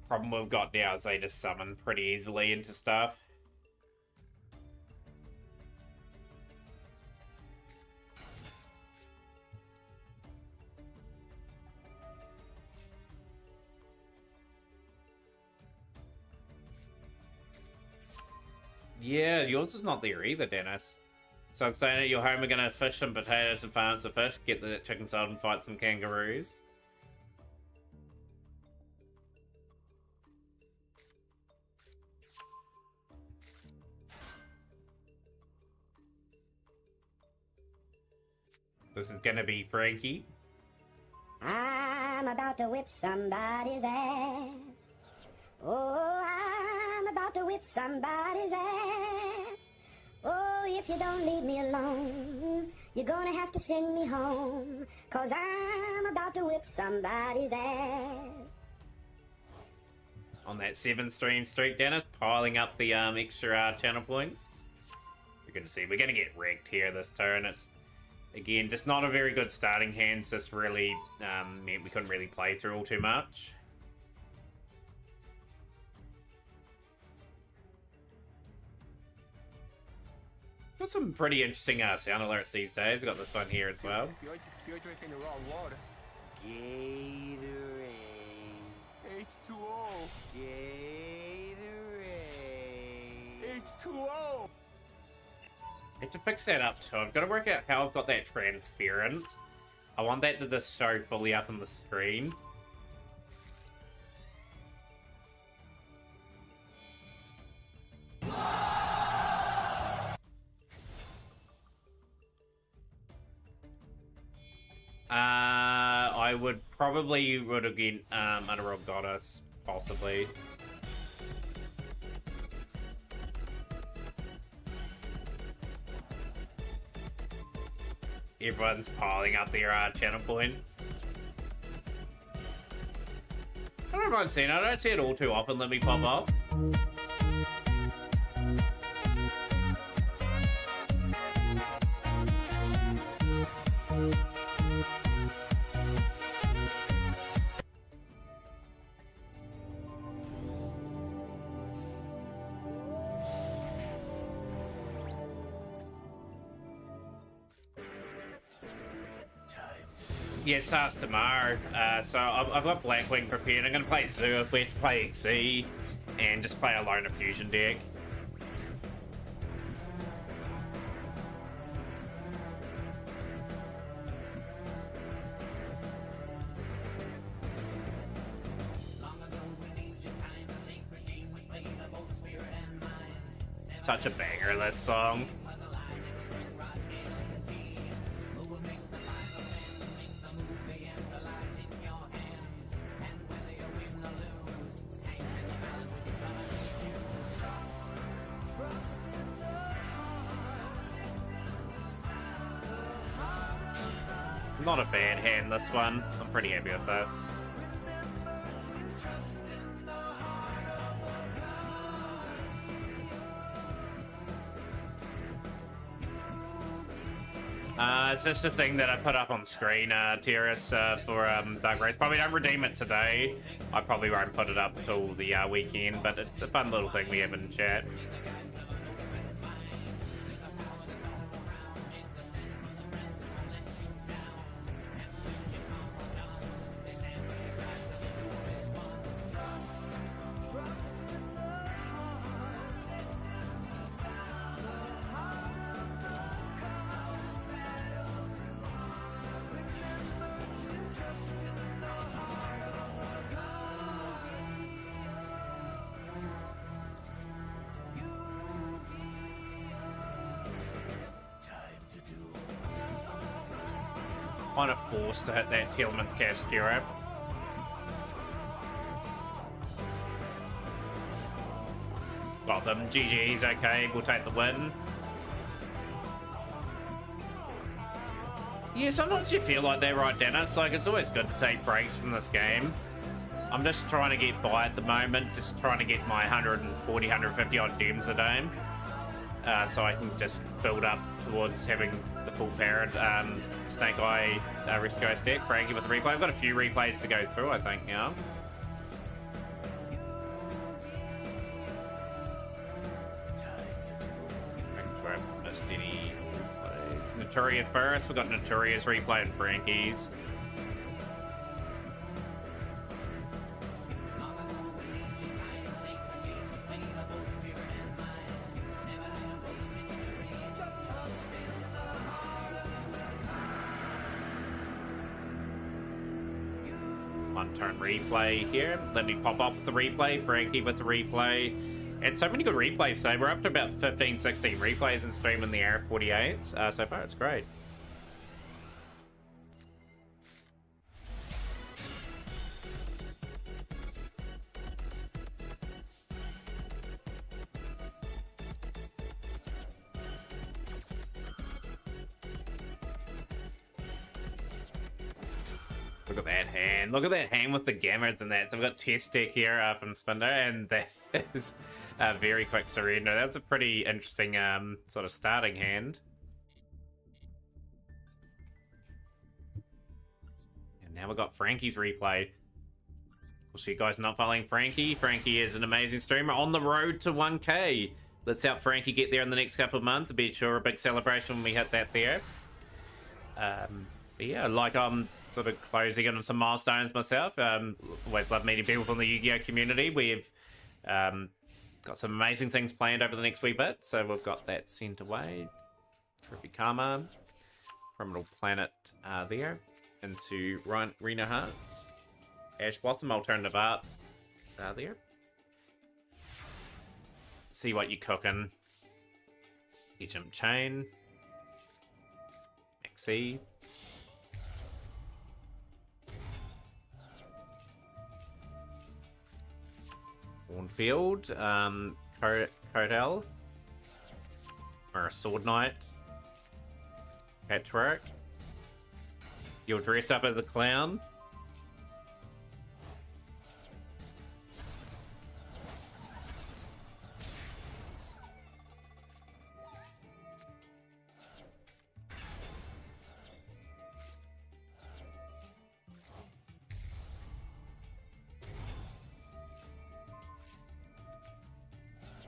Problem we've got now is they just summon pretty easily into stuff. Yeah, yours is not there either, Dennis. So I'm staying at your home, we're gonna fish some potatoes and farm some fish, get the chicken salad and fight some kangaroos. This is gonna be Frankie. I'm about to whip somebody's ass. Oh, I'm about to whip somebody's ass. Oh, if you don't leave me alone, you're gonna have to send me home. 'Cause I'm about to whip somebody's ass. On that 7-stream streak, Dennis, piling up the extra channel points. You're good to see. We're gonna get wrecked here this turn. It's, again, just not a very good starting hand. Just really meant we couldn't really play through all too much. Got some pretty interesting sound alerts these days. We've got this one here as well. You're drinking the wrong water. Gatorade. H2O. Gatorade. H2O. I have to fix that up too. I've got to work out how I've got that transparent. I want that to just show fully up on the screen. I would probably again Underworld Goddess, possibly. Everyone's piling up their channel points. I don't mind seeing it. I don't see it all too often. Let me pop up. Yeah, it starts tomorrow. So I've got Blackwing prepared. I'm going to play Zoo if we have to play XE and just play a Loner Fusion deck. Such a banger, this song. Not a bad hand, this one. I'm pretty happy with this. It's just a thing that I put up on screen, Terrace, for Dark Race. Probably don't redeem it today. I probably won't put it up till the weekend, but it's a fun little thing we have in chat. Kind of forced to hit that Tillman's Cascara. Got them. GG's okay. We'll take the win. Yeah, sometimes you feel like that, right, Dennis? Like, it's always good to take breaks from this game. I'm just trying to get by at the moment. Just trying to get my 140, 150 odd gems a day. So I can just build up towards having the full parent Snake Eye Rescue stack. Frankie with the replay. I've got a few replays to go through, I think, now. Making sure I haven't missed any replays. Notorious first. We've got Notorious replay and Frankie's. Turn replay here. Let me pop off with the replay. Frankie with the replay. And so many good replays today. We're up to about 15, 16 replays in stream in the hour 48. So far, it's great. Look at that hand. Look at that hand with the gammers and that. So we've got Test Deck here up in Spinder, and that is a very quick surrender. That's a pretty interesting sort of starting hand. And now we've got Frankie's replay. So you guys not following Frankie? Frankie is an amazing streamer on the road to 1K. Let's help Frankie get there in the next couple of months. I'll be sure a big celebration when we hit that there. But yeah, like I'm sort of closing in on some milestones myself. Always love meeting people from the Yu-Gi-Oh community. We've got some amazing things planned over the next wee bit. So we've got that sent away. Trippy Karma. Criminal Planet there. Into Reno Hearts. Ash Blossom, Alternative Art there. See what you're cooking. Egypt Chain. Maxi. Cornfield, Codell, or a Sword Knight, Patchwork. You'll dress up as a clown.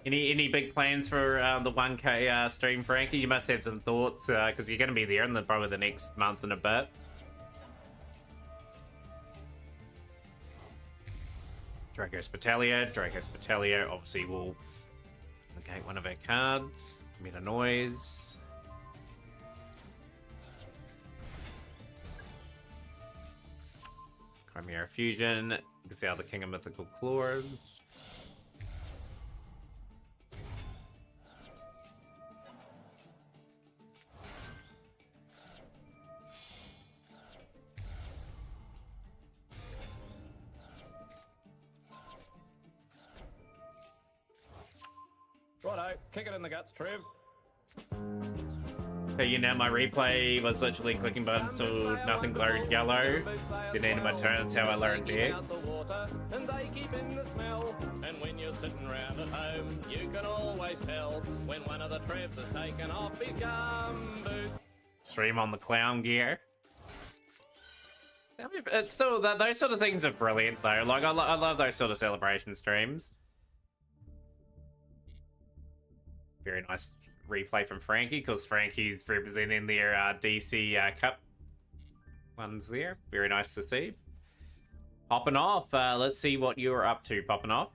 Any big plans for the 1K stream, Frankie? You must have some thoughts, because you're going to be there in probably the next month and a bit. Draco Spitalia obviously will negate one of our cards. Meta Noise. Chimera Fusion. Gazelle, the King of Mythical Claws. Righto, kick it in the guts, Trev. Okay, you know, my replay was literally clicking buttons till nothing glowed yellow. Then ended my turn, that's how I learned decks. And they keep in the smell. And when you're sitting round at home, you can always tell when one of the Trevs has taken off his gumboot. Stream on the clown gear. I mean, it's still, those sort of things are brilliant though. Like, I love those sort of celebration streams. Very nice replay from Frankie, because Frankie's representing their DC Cup ones there. Very nice to see. Popping off. Let's see what you're up to, popping off.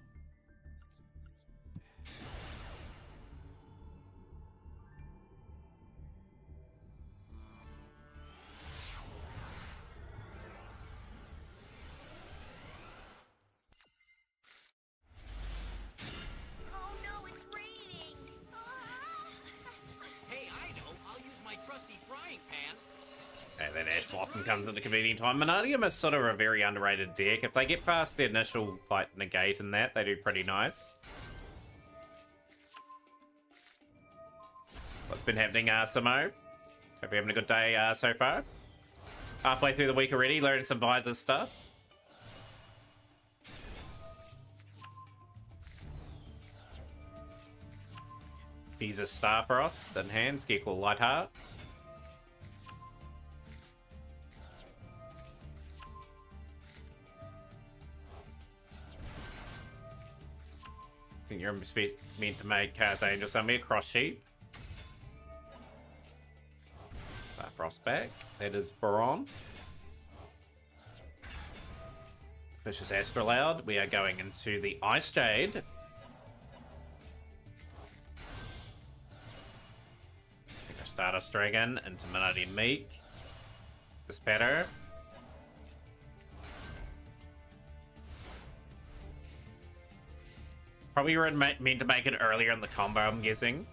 And then Ash Blossom comes at a convenient time. Manadium is sort of a very underrated deck. If they get past the initial like negate and that, they do pretty nice. What's been happening, Samo? Hope you're having a good day so far. Halfway through the week already, learning some visor stuff. Visa Starfrost in hand, Scarecrow Light Hearts. I think you're meant to make Chaos Angel Summit cross sheep. Starfrost back. That is Baron. Vicious Astrolaud. We are going into the Ice Jade. Stardust Dragon into Manadium Meek. The Spatter. Probably were meant to make it earlier in the combo, I'm guessing.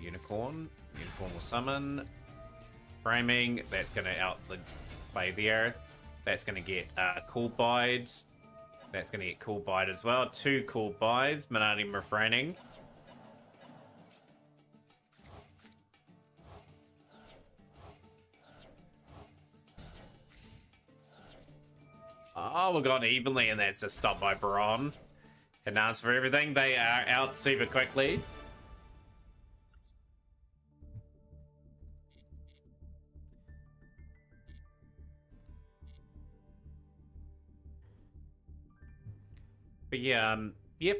Unicorn. Unicorn will summon. Framing. That's going to outplay the Earth. That's going to get Cool Bides. That's going to get Cool Bide as well. 2 Cool Bides. Manadium Refraining. Oh, we got evenly, and that's just stopped by Baron. And now for everything, they are out super quickly. But yeah,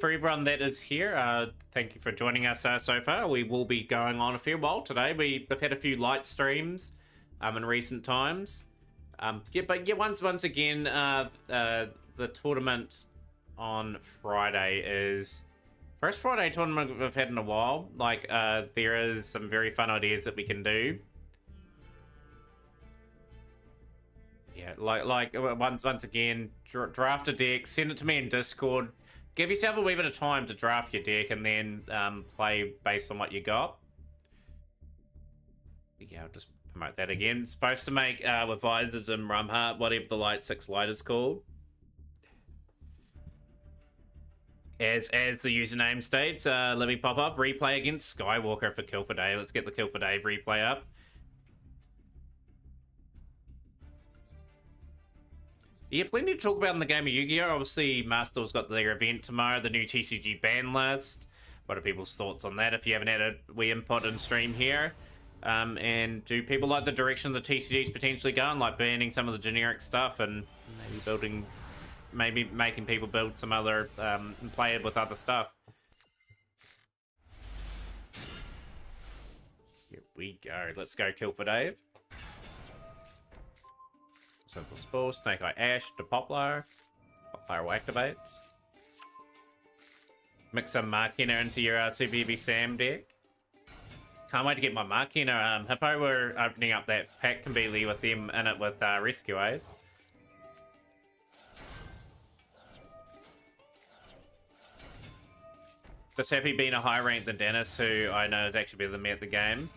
for everyone that is here, thank you for joining us so far. We will be going on a fair while today. We've had a few light streams in recent times. Once again, the tournament on Friday is first Friday tournament we've had in a while. Like, there is some very fun ideas that we can do. Yeah, like once again, draft a deck, send it to me in Discord. Give yourself a wee bit of time to draft your deck, and then play based on what you got. Yeah, I'll just promote that again. It's supposed to make with visors and Rumheart, whatever the light 6 light is called. As the username states, let me pop up replay against Skywalker for Kill for Dave. Let's get the Kill for Dave replay up. Yeah, plenty to talk about in the game of Yu-Gi-Oh! Obviously, Master's got their event tomorrow, the new TCG ban list. What are people's thoughts on that? If you haven't had a wee input in stream here. And do people like the direction the TCG's potentially going, like banning some of the generic stuff and maybe making people build some other, and play it with other stuff? Here we go. Let's go Kill for Dave. Simple Spore, Snake Eye Ash to Poplar. Poplar will activate. Mix some Markina into your Super Heavy Sam deck. Can't wait to get my Markina. Hippo, we're opening up that pack completely with them in it with Rescue Ace. Just happy being a higher rank than Dennis, who I know is actually better than me at the game.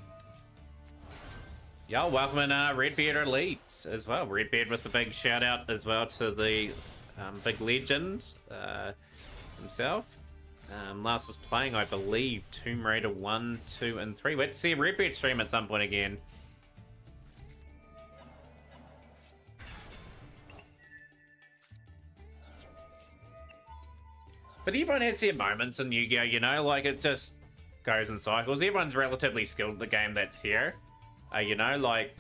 Yo, welcome in Redbeard Elites as well. Redbeard with the big shout out as well to the big legend himself. Last was playing, I believe, Tomb Raider 1, 2, and 3. Wait to see a Redbeard stream at some point again. But everyone has their moments in Yu-Gi-Oh, you know? Like, it just goes in cycles. Everyone's relatively skilled at the game that's here. You know, like...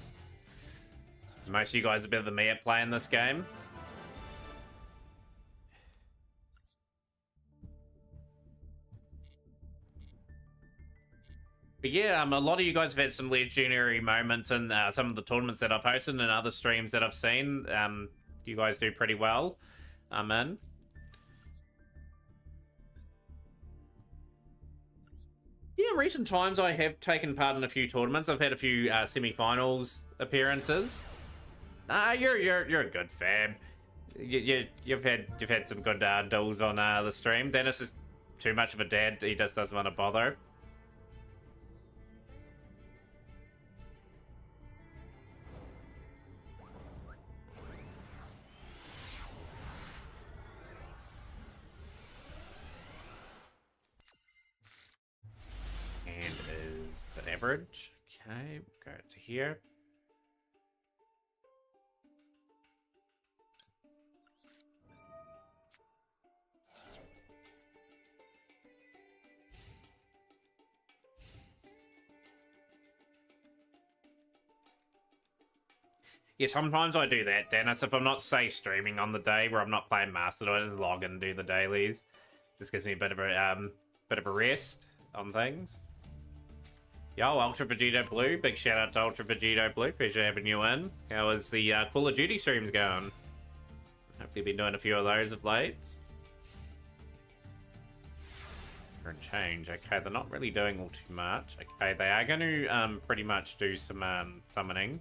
Most of you guys are better than me at playing this game. But yeah, a lot of you guys have had some legendary moments in some of the tournaments that I've hosted and other streams that I've seen. You guys do pretty well. I'm in. Yeah, in recent times I have taken part in a few tournaments. I've had a few semi-finals appearances. You're a good fab. You've had some good duels on the stream. Dennis is too much of a dad. He just doesn't want to bother. And is the average. Okay, go to here. Yeah, sometimes I do that, Dennis. If I'm not, say, streaming on the day where I'm not playing Master, I just log in and do the dailies. Just gives me a bit of a rest on things. Yo, Ultra Vegito Blue. Big shout out to Ultra Vegito Blue. Pleasure having you in. How is the Call of Duty streams going? Hopefully been doing a few of those of late. And change. Okay, they're not really doing all too much. Okay, they are going to pretty much do some summoning.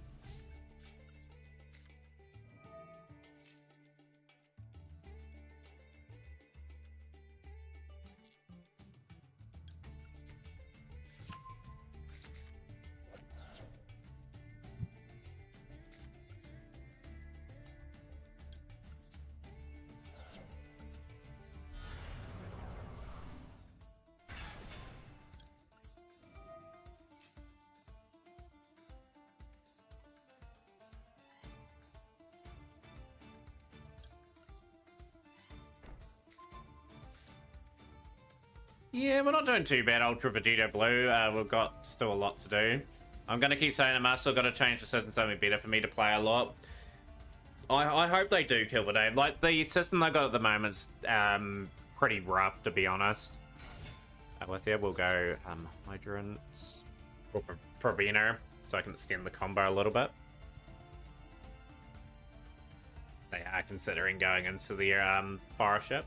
Yeah, we're not doing too bad, Ultra Vegito Blue. We've got still a lot to do. I'm going to keep saying I'm still got to change the system something better for me to play a lot. I hope they do kill the day. Like, the system they got at the moment's pretty rough, to be honest. With that, we'll go Hydrants, Provena, so I can extend the combo a little bit. They are considering going into the fire ship.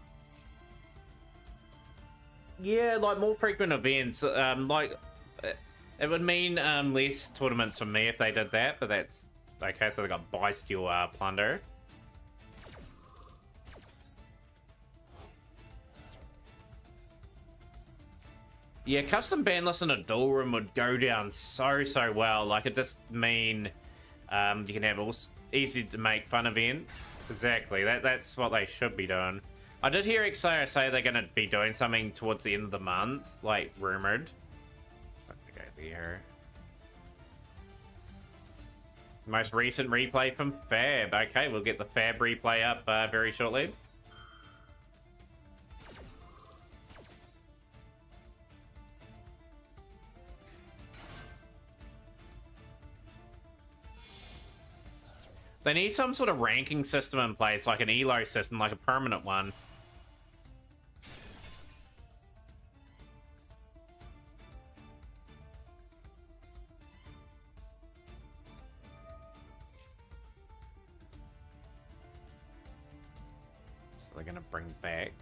Yeah, like more frequent events. Like it would mean less tournaments for me if they did that, but that's okay. So they got Bysteel Plunder. Yeah, custom banlist in a duel room would go down so well. Like it just mean you can have all easy to make fun events. Exactly. That's what they should be doing. I did hear XO say they're going to be doing something towards the end of the month, like rumored. Go there. Most recent replay from Fab. Okay, we'll get the Fab replay up very shortly. They need some sort of ranking system in place, like an ELO system, like a permanent one. So they're gonna bring back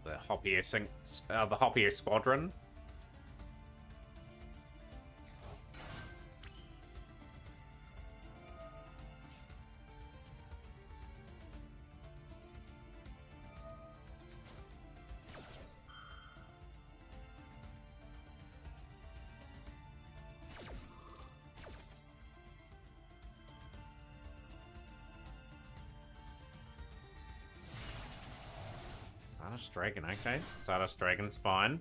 the Hoppier Squadron. Stardust Dragon, okay. Stardust Dragon's fine.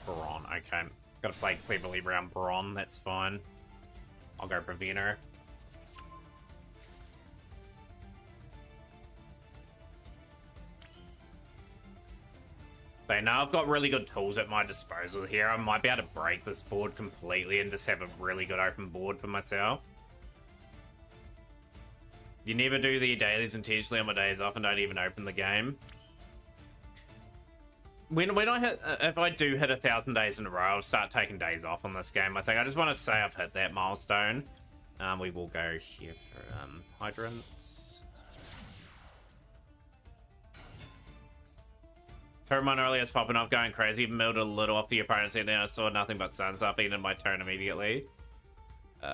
Baron, okay. Gotta play cleverly around Baron, that's fine. I'll go Preventer. But now I've got really good tools at my disposal here. I might be able to break this board completely and just have a really good open board for myself. You never do the dailies intentionally on my days off and don't even open the game. When I hit, if I do hit 1,000 days in a row, I'll start taking days off on this game. I think I just want to say I've hit that milestone. We will go here for hydrants. Turbine earlier is popping up, going crazy. Milled a little off the opponent's head, and I saw nothing but suns up, ended my turn immediately. We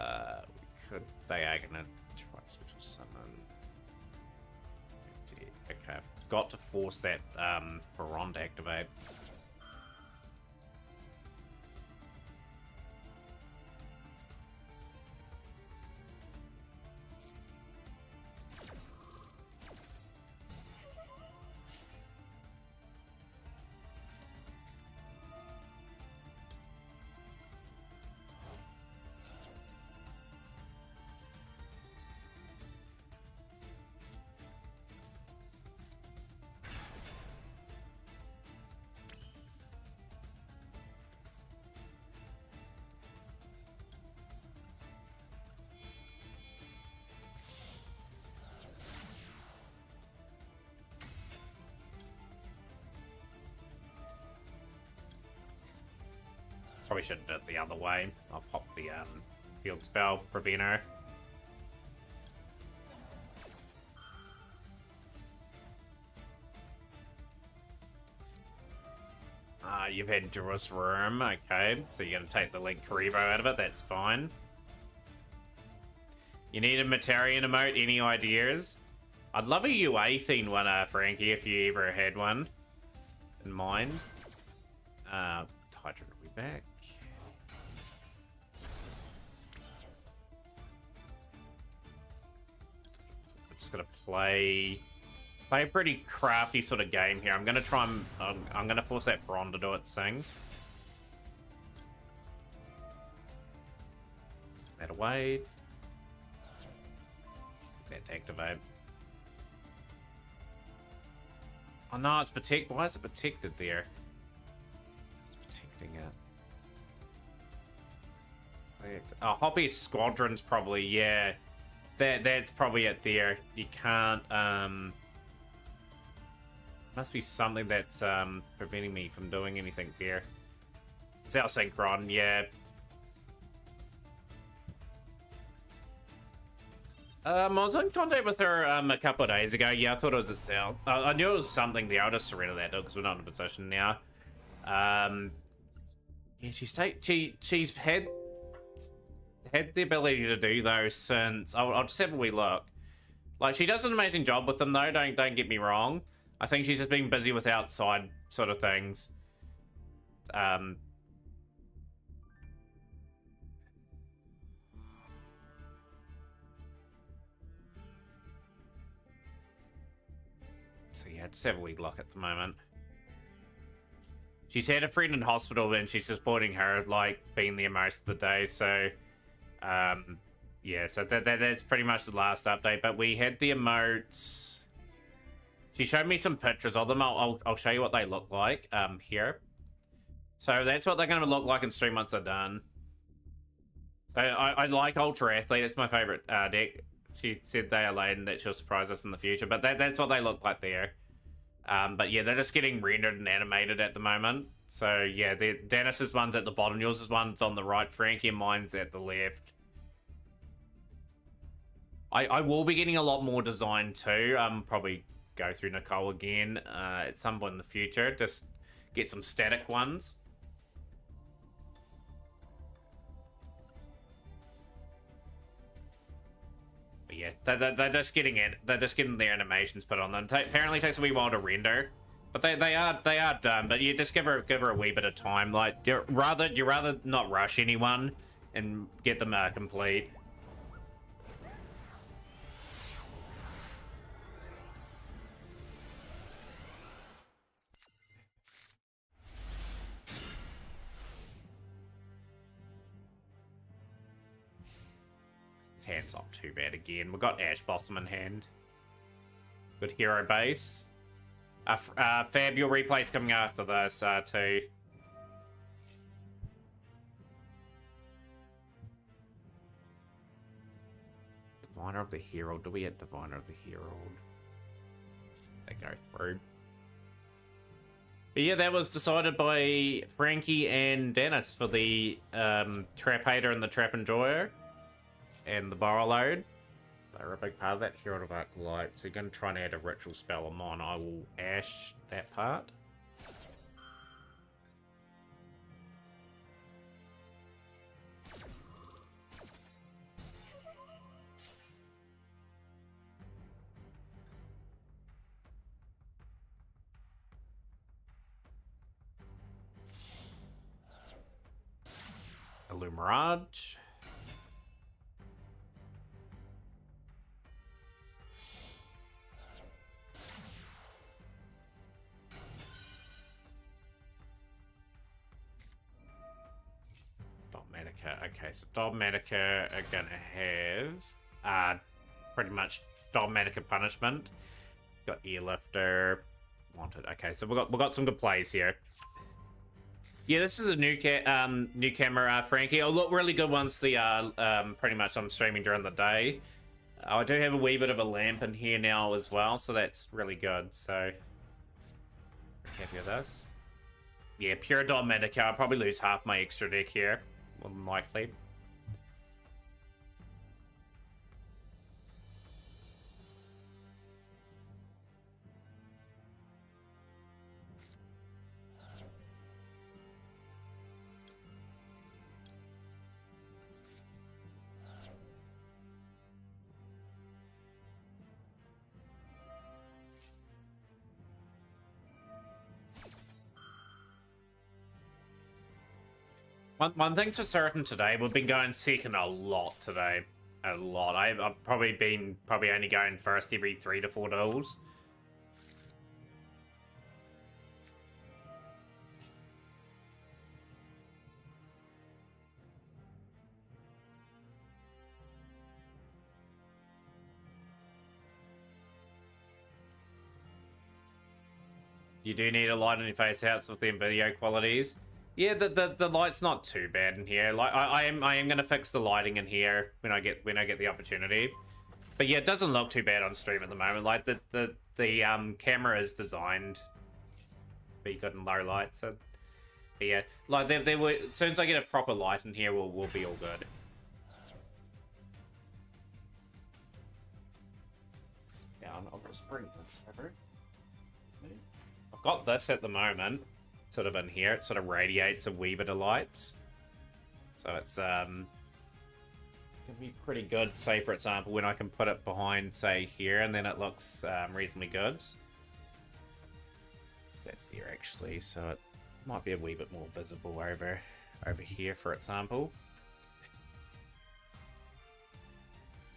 could Diagonate try special summon. Okay, I've got to force that Baron to activate. Probably should have done it the other way. I'll pop the field spell, Preventer. You've had Jerusalem, okay. So you're going to take the Link Karibo out of it, that's fine. You need a Matarian emote, any ideas? I'd love a UA themed one, Frankie, if you ever had one in mind. Hydrant, are we back? I'm just gonna play a pretty crafty sort of game here. I'm gonna try and I'm gonna force that Bron to do its thing. Set that away. Get that to activate. Oh no, it's protect. Why is it protected there? It's protecting it. Oh, Hoppy Squadron's probably, yeah. That's probably it there. You can't, must be something that's preventing me from doing anything there. It's out synchron, yeah. I was in contact with her a couple of days ago. Yeah, I thought it was itself. I knew it was something there. I'll just surrender that because we're not in a position now. Yeah, she's had the ability to do those since. I'll just have a wee look. Like, she does an amazing job with them though. Don't get me wrong. I think she's just been busy with outside sort of things. So yeah, just have a wee look at the moment. She's had a friend in hospital and she's supporting her, like, being there most of the day. So, yeah, so that's pretty much the last update. But we had the emotes. She showed me some pictures of them. I'll show you what they look like here. So that's what they're going to look like in stream once they're done. So I like Ultra Athlete. It's my favorite deck. She said they are late and that she'll surprise us in the future. But that's what they look like there. But yeah, they're just getting rendered and animated at the moment. So yeah, Dennis's one's at the bottom. Yours one's on the right. Frankie and mine's at the left. I will be getting a lot more design too. Probably go through Nicole again at some point in the future. Just get some static ones. Yeah, they're just getting their animations put on them. Apparently, it takes a wee while to render. But they are done. But you just give her a wee bit of time. Like you rather not rush anyone and get them complete. Hand's not too bad again. We've got Ash Blossom in hand. Good hero base. Fab, your replay's coming after this too. Diviner of the Herald. Do we hit Diviner of the Herald? They go through. But yeah, that was decided by Frankie and Dennis for the Trap Hater and the Trap Enjoyer. And the Borrow Load. They're a big part of that. Herald of Arc Light. So you're going to try and add a ritual spell on mine. I will Ash that part. Illumirage. Okay, so Dogmatica are gonna have pretty much Dogmatica punishment. Got Earlifter, wanted. Okay, so we got some good plays here. Yeah, this is a new camera, Frankie. It'll look really good once the pretty much I'm streaming during the day. I do have a wee bit of a lamp in here now as well, so that's really good. So happy with this. Yeah, pure Dogmatica. I'll probably lose half my extra deck here. More than likely. One thing's for certain today, we've been going second a lot today. A lot. I've probably been only going first every 3 to 4 duels. You do need a light on your face outs with the video qualities. Yeah, the light's not too bad in here. Like I am gonna fix the lighting in here when I get the opportunity. But yeah, it doesn't look too bad on stream at the moment. Like the camera is designed to be good in low light. So but yeah, like they were. As soon as I get a proper light in here, we'll be all good. Yeah, I'll just bring this over. I've got this at the moment. Sort of in here, it sort of radiates a wee bit of light, so it's gonna be pretty good. Say for example, when I can put it behind, say here, and then it looks reasonably good. That there actually, so it might be a wee bit more visible over here, for example.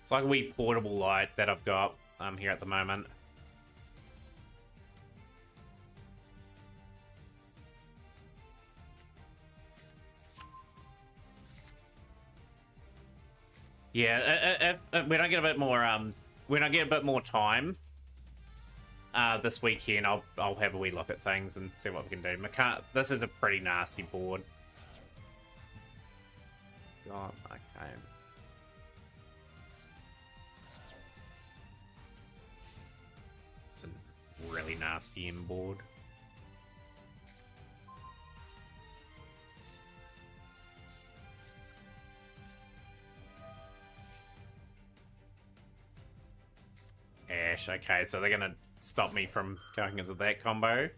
It's like a wee portable light that I've got here at the moment. Yeah, when I get a bit more time this weekend, I'll have a wee look at things and see what we can do. This is a pretty nasty board. God, okay. It's a really nasty in board. Ash, okay, so they're gonna stop me from going into that combo.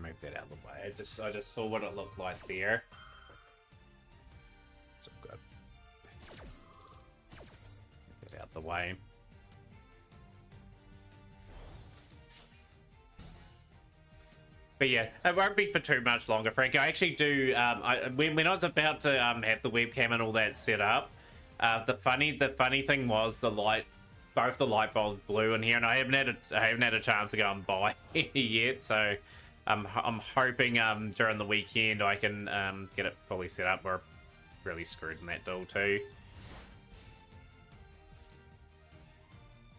Move that out of the way. I just saw what it looked like there. It's all good. Move that out of the way. But yeah, it won't be for too much longer, Frank. I actually do. When I was about to have the webcam and all that set up, the funny thing was both the light bulbs blew in here, and I haven't had a chance to go and buy any yet. So I'm hoping during the weekend I can get it fully set up. We're really screwed in that deal too.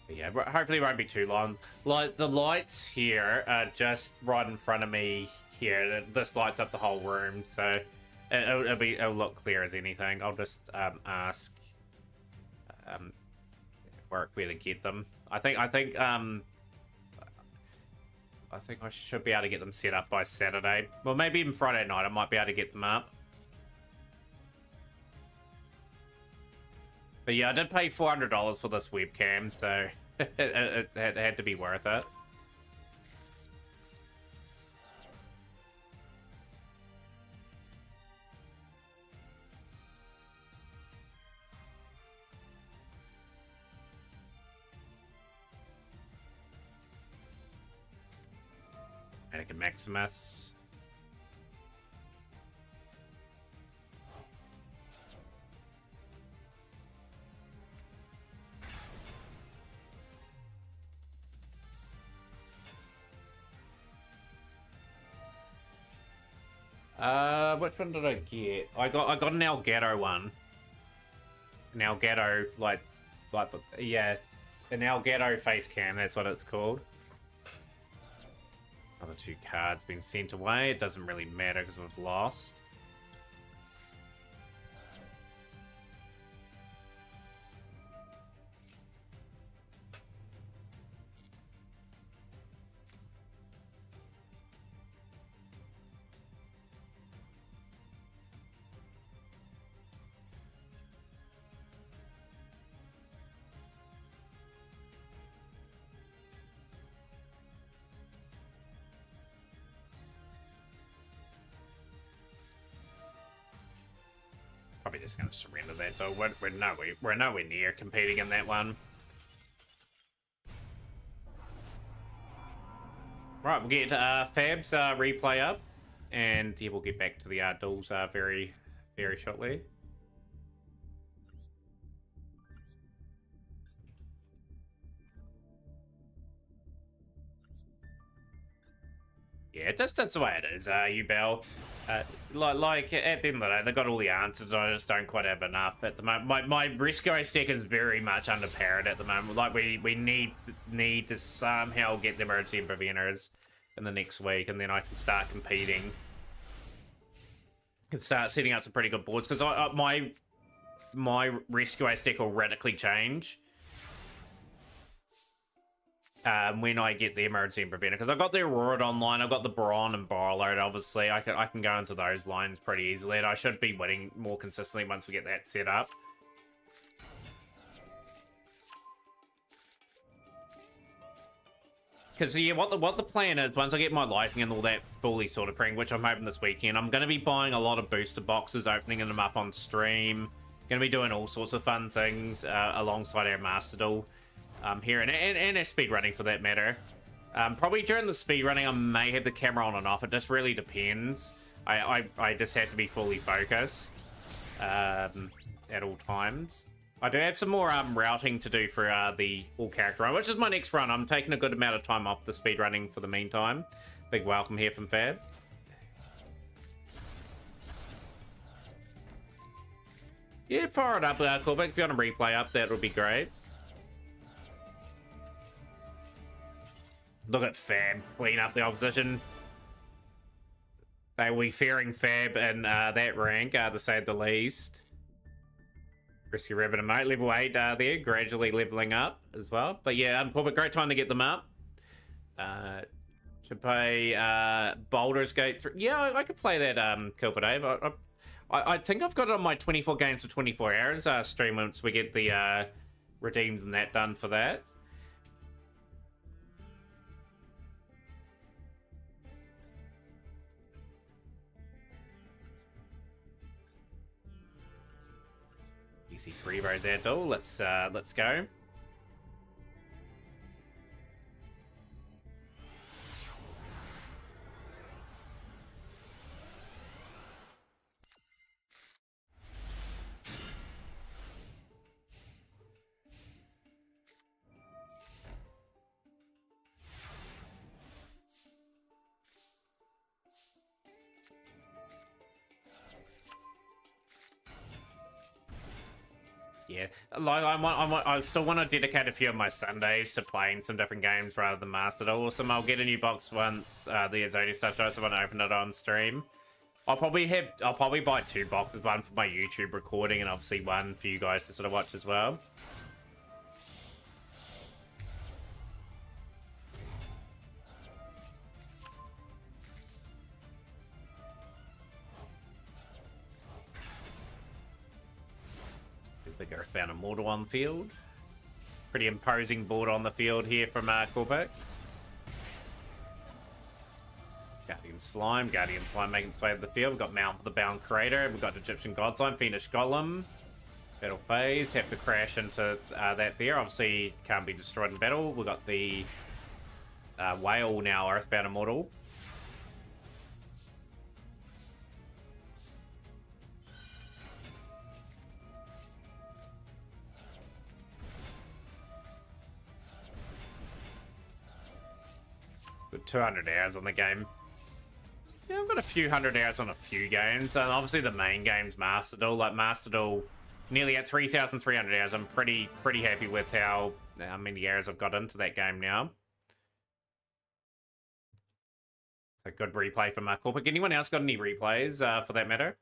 But yeah, hopefully it won't be too long. Like the lights here are just right in front of me here. This lights up the whole room, so it'll look clear as anything. I'll just ask where to get them. I think I should be able to get them set up by Saturday. Well, maybe even Friday night I might be able to get them up. But yeah, I did pay $400 for this webcam, so it had to be worth it. Anakin Maximus. Which one did I get? I got an Elgato one. An Elgato, yeah, an Elgato face cam. That's what it's called. Other 2 cards been sent away. It doesn't really matter because we've lost. Probably just going to surrender that though. We're nowhere near competing in that one. Right, we'll get Fab's replay up, and yeah, we'll get back to the duels very shortly. Yeah, that's the way it is, Yugioh. Like at the end of the day, they got all the answers. I just don't quite have enough at the moment. My Risco stack is very much underpowered at the moment. Like we need to somehow get the emergency preventers in the next week, and then I can start competing. Can start setting up some pretty good boards because my Risco stack will radically change when I get the emergency preventer, because I've got the Aurora online, I've got the Brawn and Borload. Obviously, I can go into those lines pretty easily, and I should be winning more consistently once we get that set up. Because yeah, what the plan is, once I get my lighting and all that fully sort of thing, which I'm hoping this weekend, I'm going to be buying a lot of booster boxes, opening them up on stream. Going to be doing all sorts of fun things alongside our Master Duel. Here and our speed running for that matter. Probably during the speed running I may have the camera on and off. It just really depends. I just have to be fully focused at all times. I do have some more routing to do for the all character run, which is my next run. I'm taking a good amount of time off the speed running for the meantime. Big welcome here from Fab. Yeah, fire it up, Coolback. If you want to replay up, that would be great. Look at Fab clean up the opposition. They will be fearing Fab in that rank, to say the least. Risky Rabbit emote, level 8 there, gradually leveling up as well. But yeah, Corbett, great time to get them up. Should play Baldur's Gate 3. Yeah, I could play that Kill for Dave. I think I've got it on my 24 games for 24 hours stream once we get the redeems and that done for that. Easy Prevo's our duel. Let's go. Yeah, like I still want to dedicate a few of my Sundays to playing some different games rather than Master Duel. Awesome. I'll get a new box once the Azodi stuff does. I want to open it on stream. I'll probably buy 2 boxes, one for my YouTube recording and obviously one for you guys to sort of watch as well. Big Earthbound Immortal on field. Pretty imposing board on the field here from Corpic. Guardian Slime making its way to the field. We've got Mount for the Bound Crater. We've got Egyptian Godslime, Phoenix Golem. Battle phase, have to crash into that there. Obviously can't be destroyed in battle. We've got the Whale now, Earthbound Immortal. Got 200 hours on the game. Yeah, I've got a few hundred hours on a few games. And obviously the main game's Master Duel. Like Master Duel, nearly at 3,300 hours. I'm pretty happy with how many hours I've got into that game now. So good replay from Corpic. Anyone else got any replays for that matter?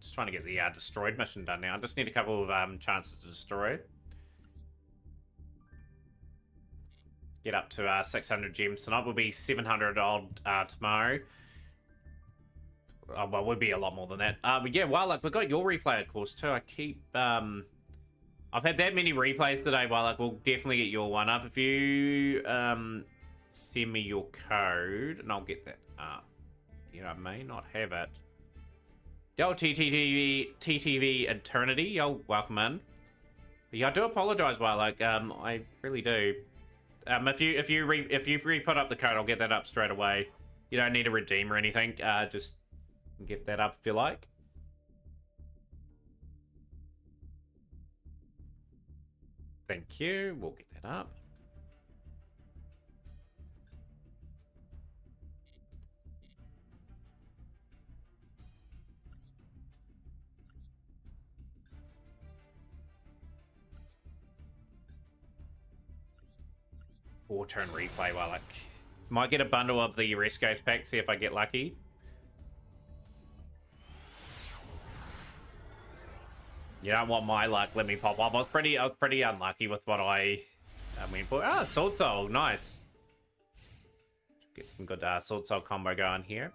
Just trying to get the destroyed mission done now. I just need a couple of chances to destroy. Get up to 600 gems tonight. Will be 700 odd tomorrow. Well, would be a lot more than that. But yeah, Warlock, we've got your replay, of course, too. I keep... I've had that many replays today, Warlock. We'll definitely get your one up. If you send me your code, and I'll get that up. You know, I may not have it. Yo, TTV Eternity, yo, welcome in. Yeah, I do apologize, Warlock. I really do. If you re-put up the code, I'll get that up straight away. You don't need a redeem or anything. Just get that up if you like. Thank you. We'll get that up. Or turn replay while I might get a bundle of the Resco's pack, see if I get lucky. You don't want my luck, let me pop up. I was pretty unlucky with what I went for. Ah, Sword Soul, nice. Get some good Sword Soul combo going here.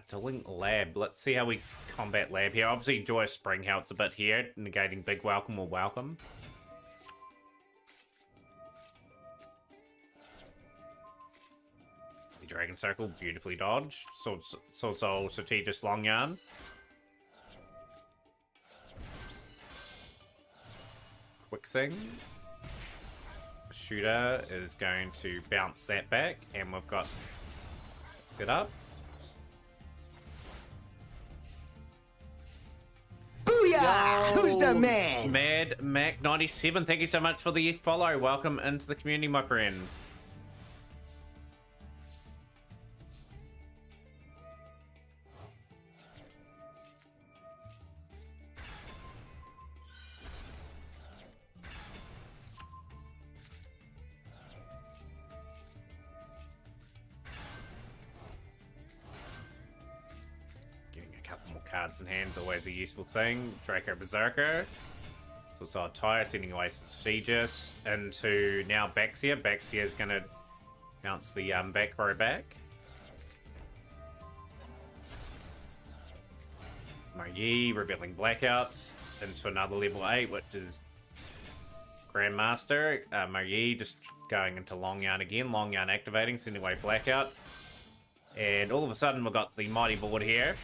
Dueling Lab, let's see how we combat Lab here. Obviously Joyous Spring helps a bit here, negating Big Welcome or Welcome. Dragon Circle, beautifully dodged. Sword Soul, Strategist Long Yarn. Quick Sing. Shooter is going to bounce that back, and we've got set up. Booyah! Who's the man? Mad Mac 97, thank you so much for the follow. Welcome into the community, my friend. Cards in hand's always a useful thing. Draco Berserker. It's also a tire, sending away Strategist into now Baxia. Baxia is going to bounce the back row back. Maryi revealing Blackouts into another level 8, which is Grandmaster. Maryi just going into Long Yarn again. Long Yarn activating, sending away Blackout. And all of a sudden, we've got the Mighty board here.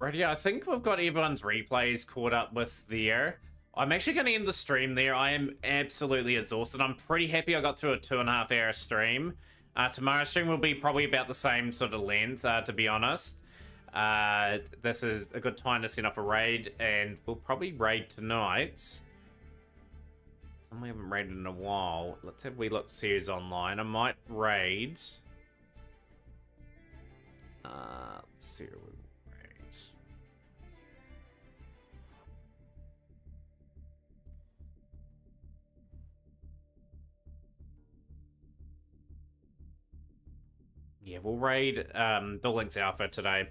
Right, yeah, I think we've got everyone's replays caught up with there. I'm actually going to end the stream there. I am absolutely exhausted. I'm pretty happy I got through a 2.5 hour stream. Tomorrow's stream will be probably about the same sort of length, to be honest. This is a good time to set up a raid, and we'll probably raid tonight. Some we haven't raided in a while. Let's have we look series online. I might raid. Let's see where we raid. Yeah, we'll raid Duel Links Alpha today.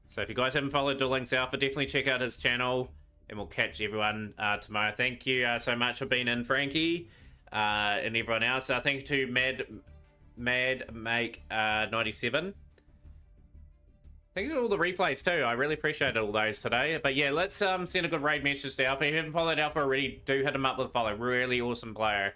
So if you guys haven't followed Duel Links Alpha, definitely check out his channel, and we'll catch everyone tomorrow. Thank you so much for being in, Frankie, and everyone else. Thank you to Mad Make 97. Thank you to all the replays too. I really appreciate all those today. But yeah, let's send a good raid message to Alpha. If you haven't followed Alpha already, do hit him up with a follow. Really awesome player.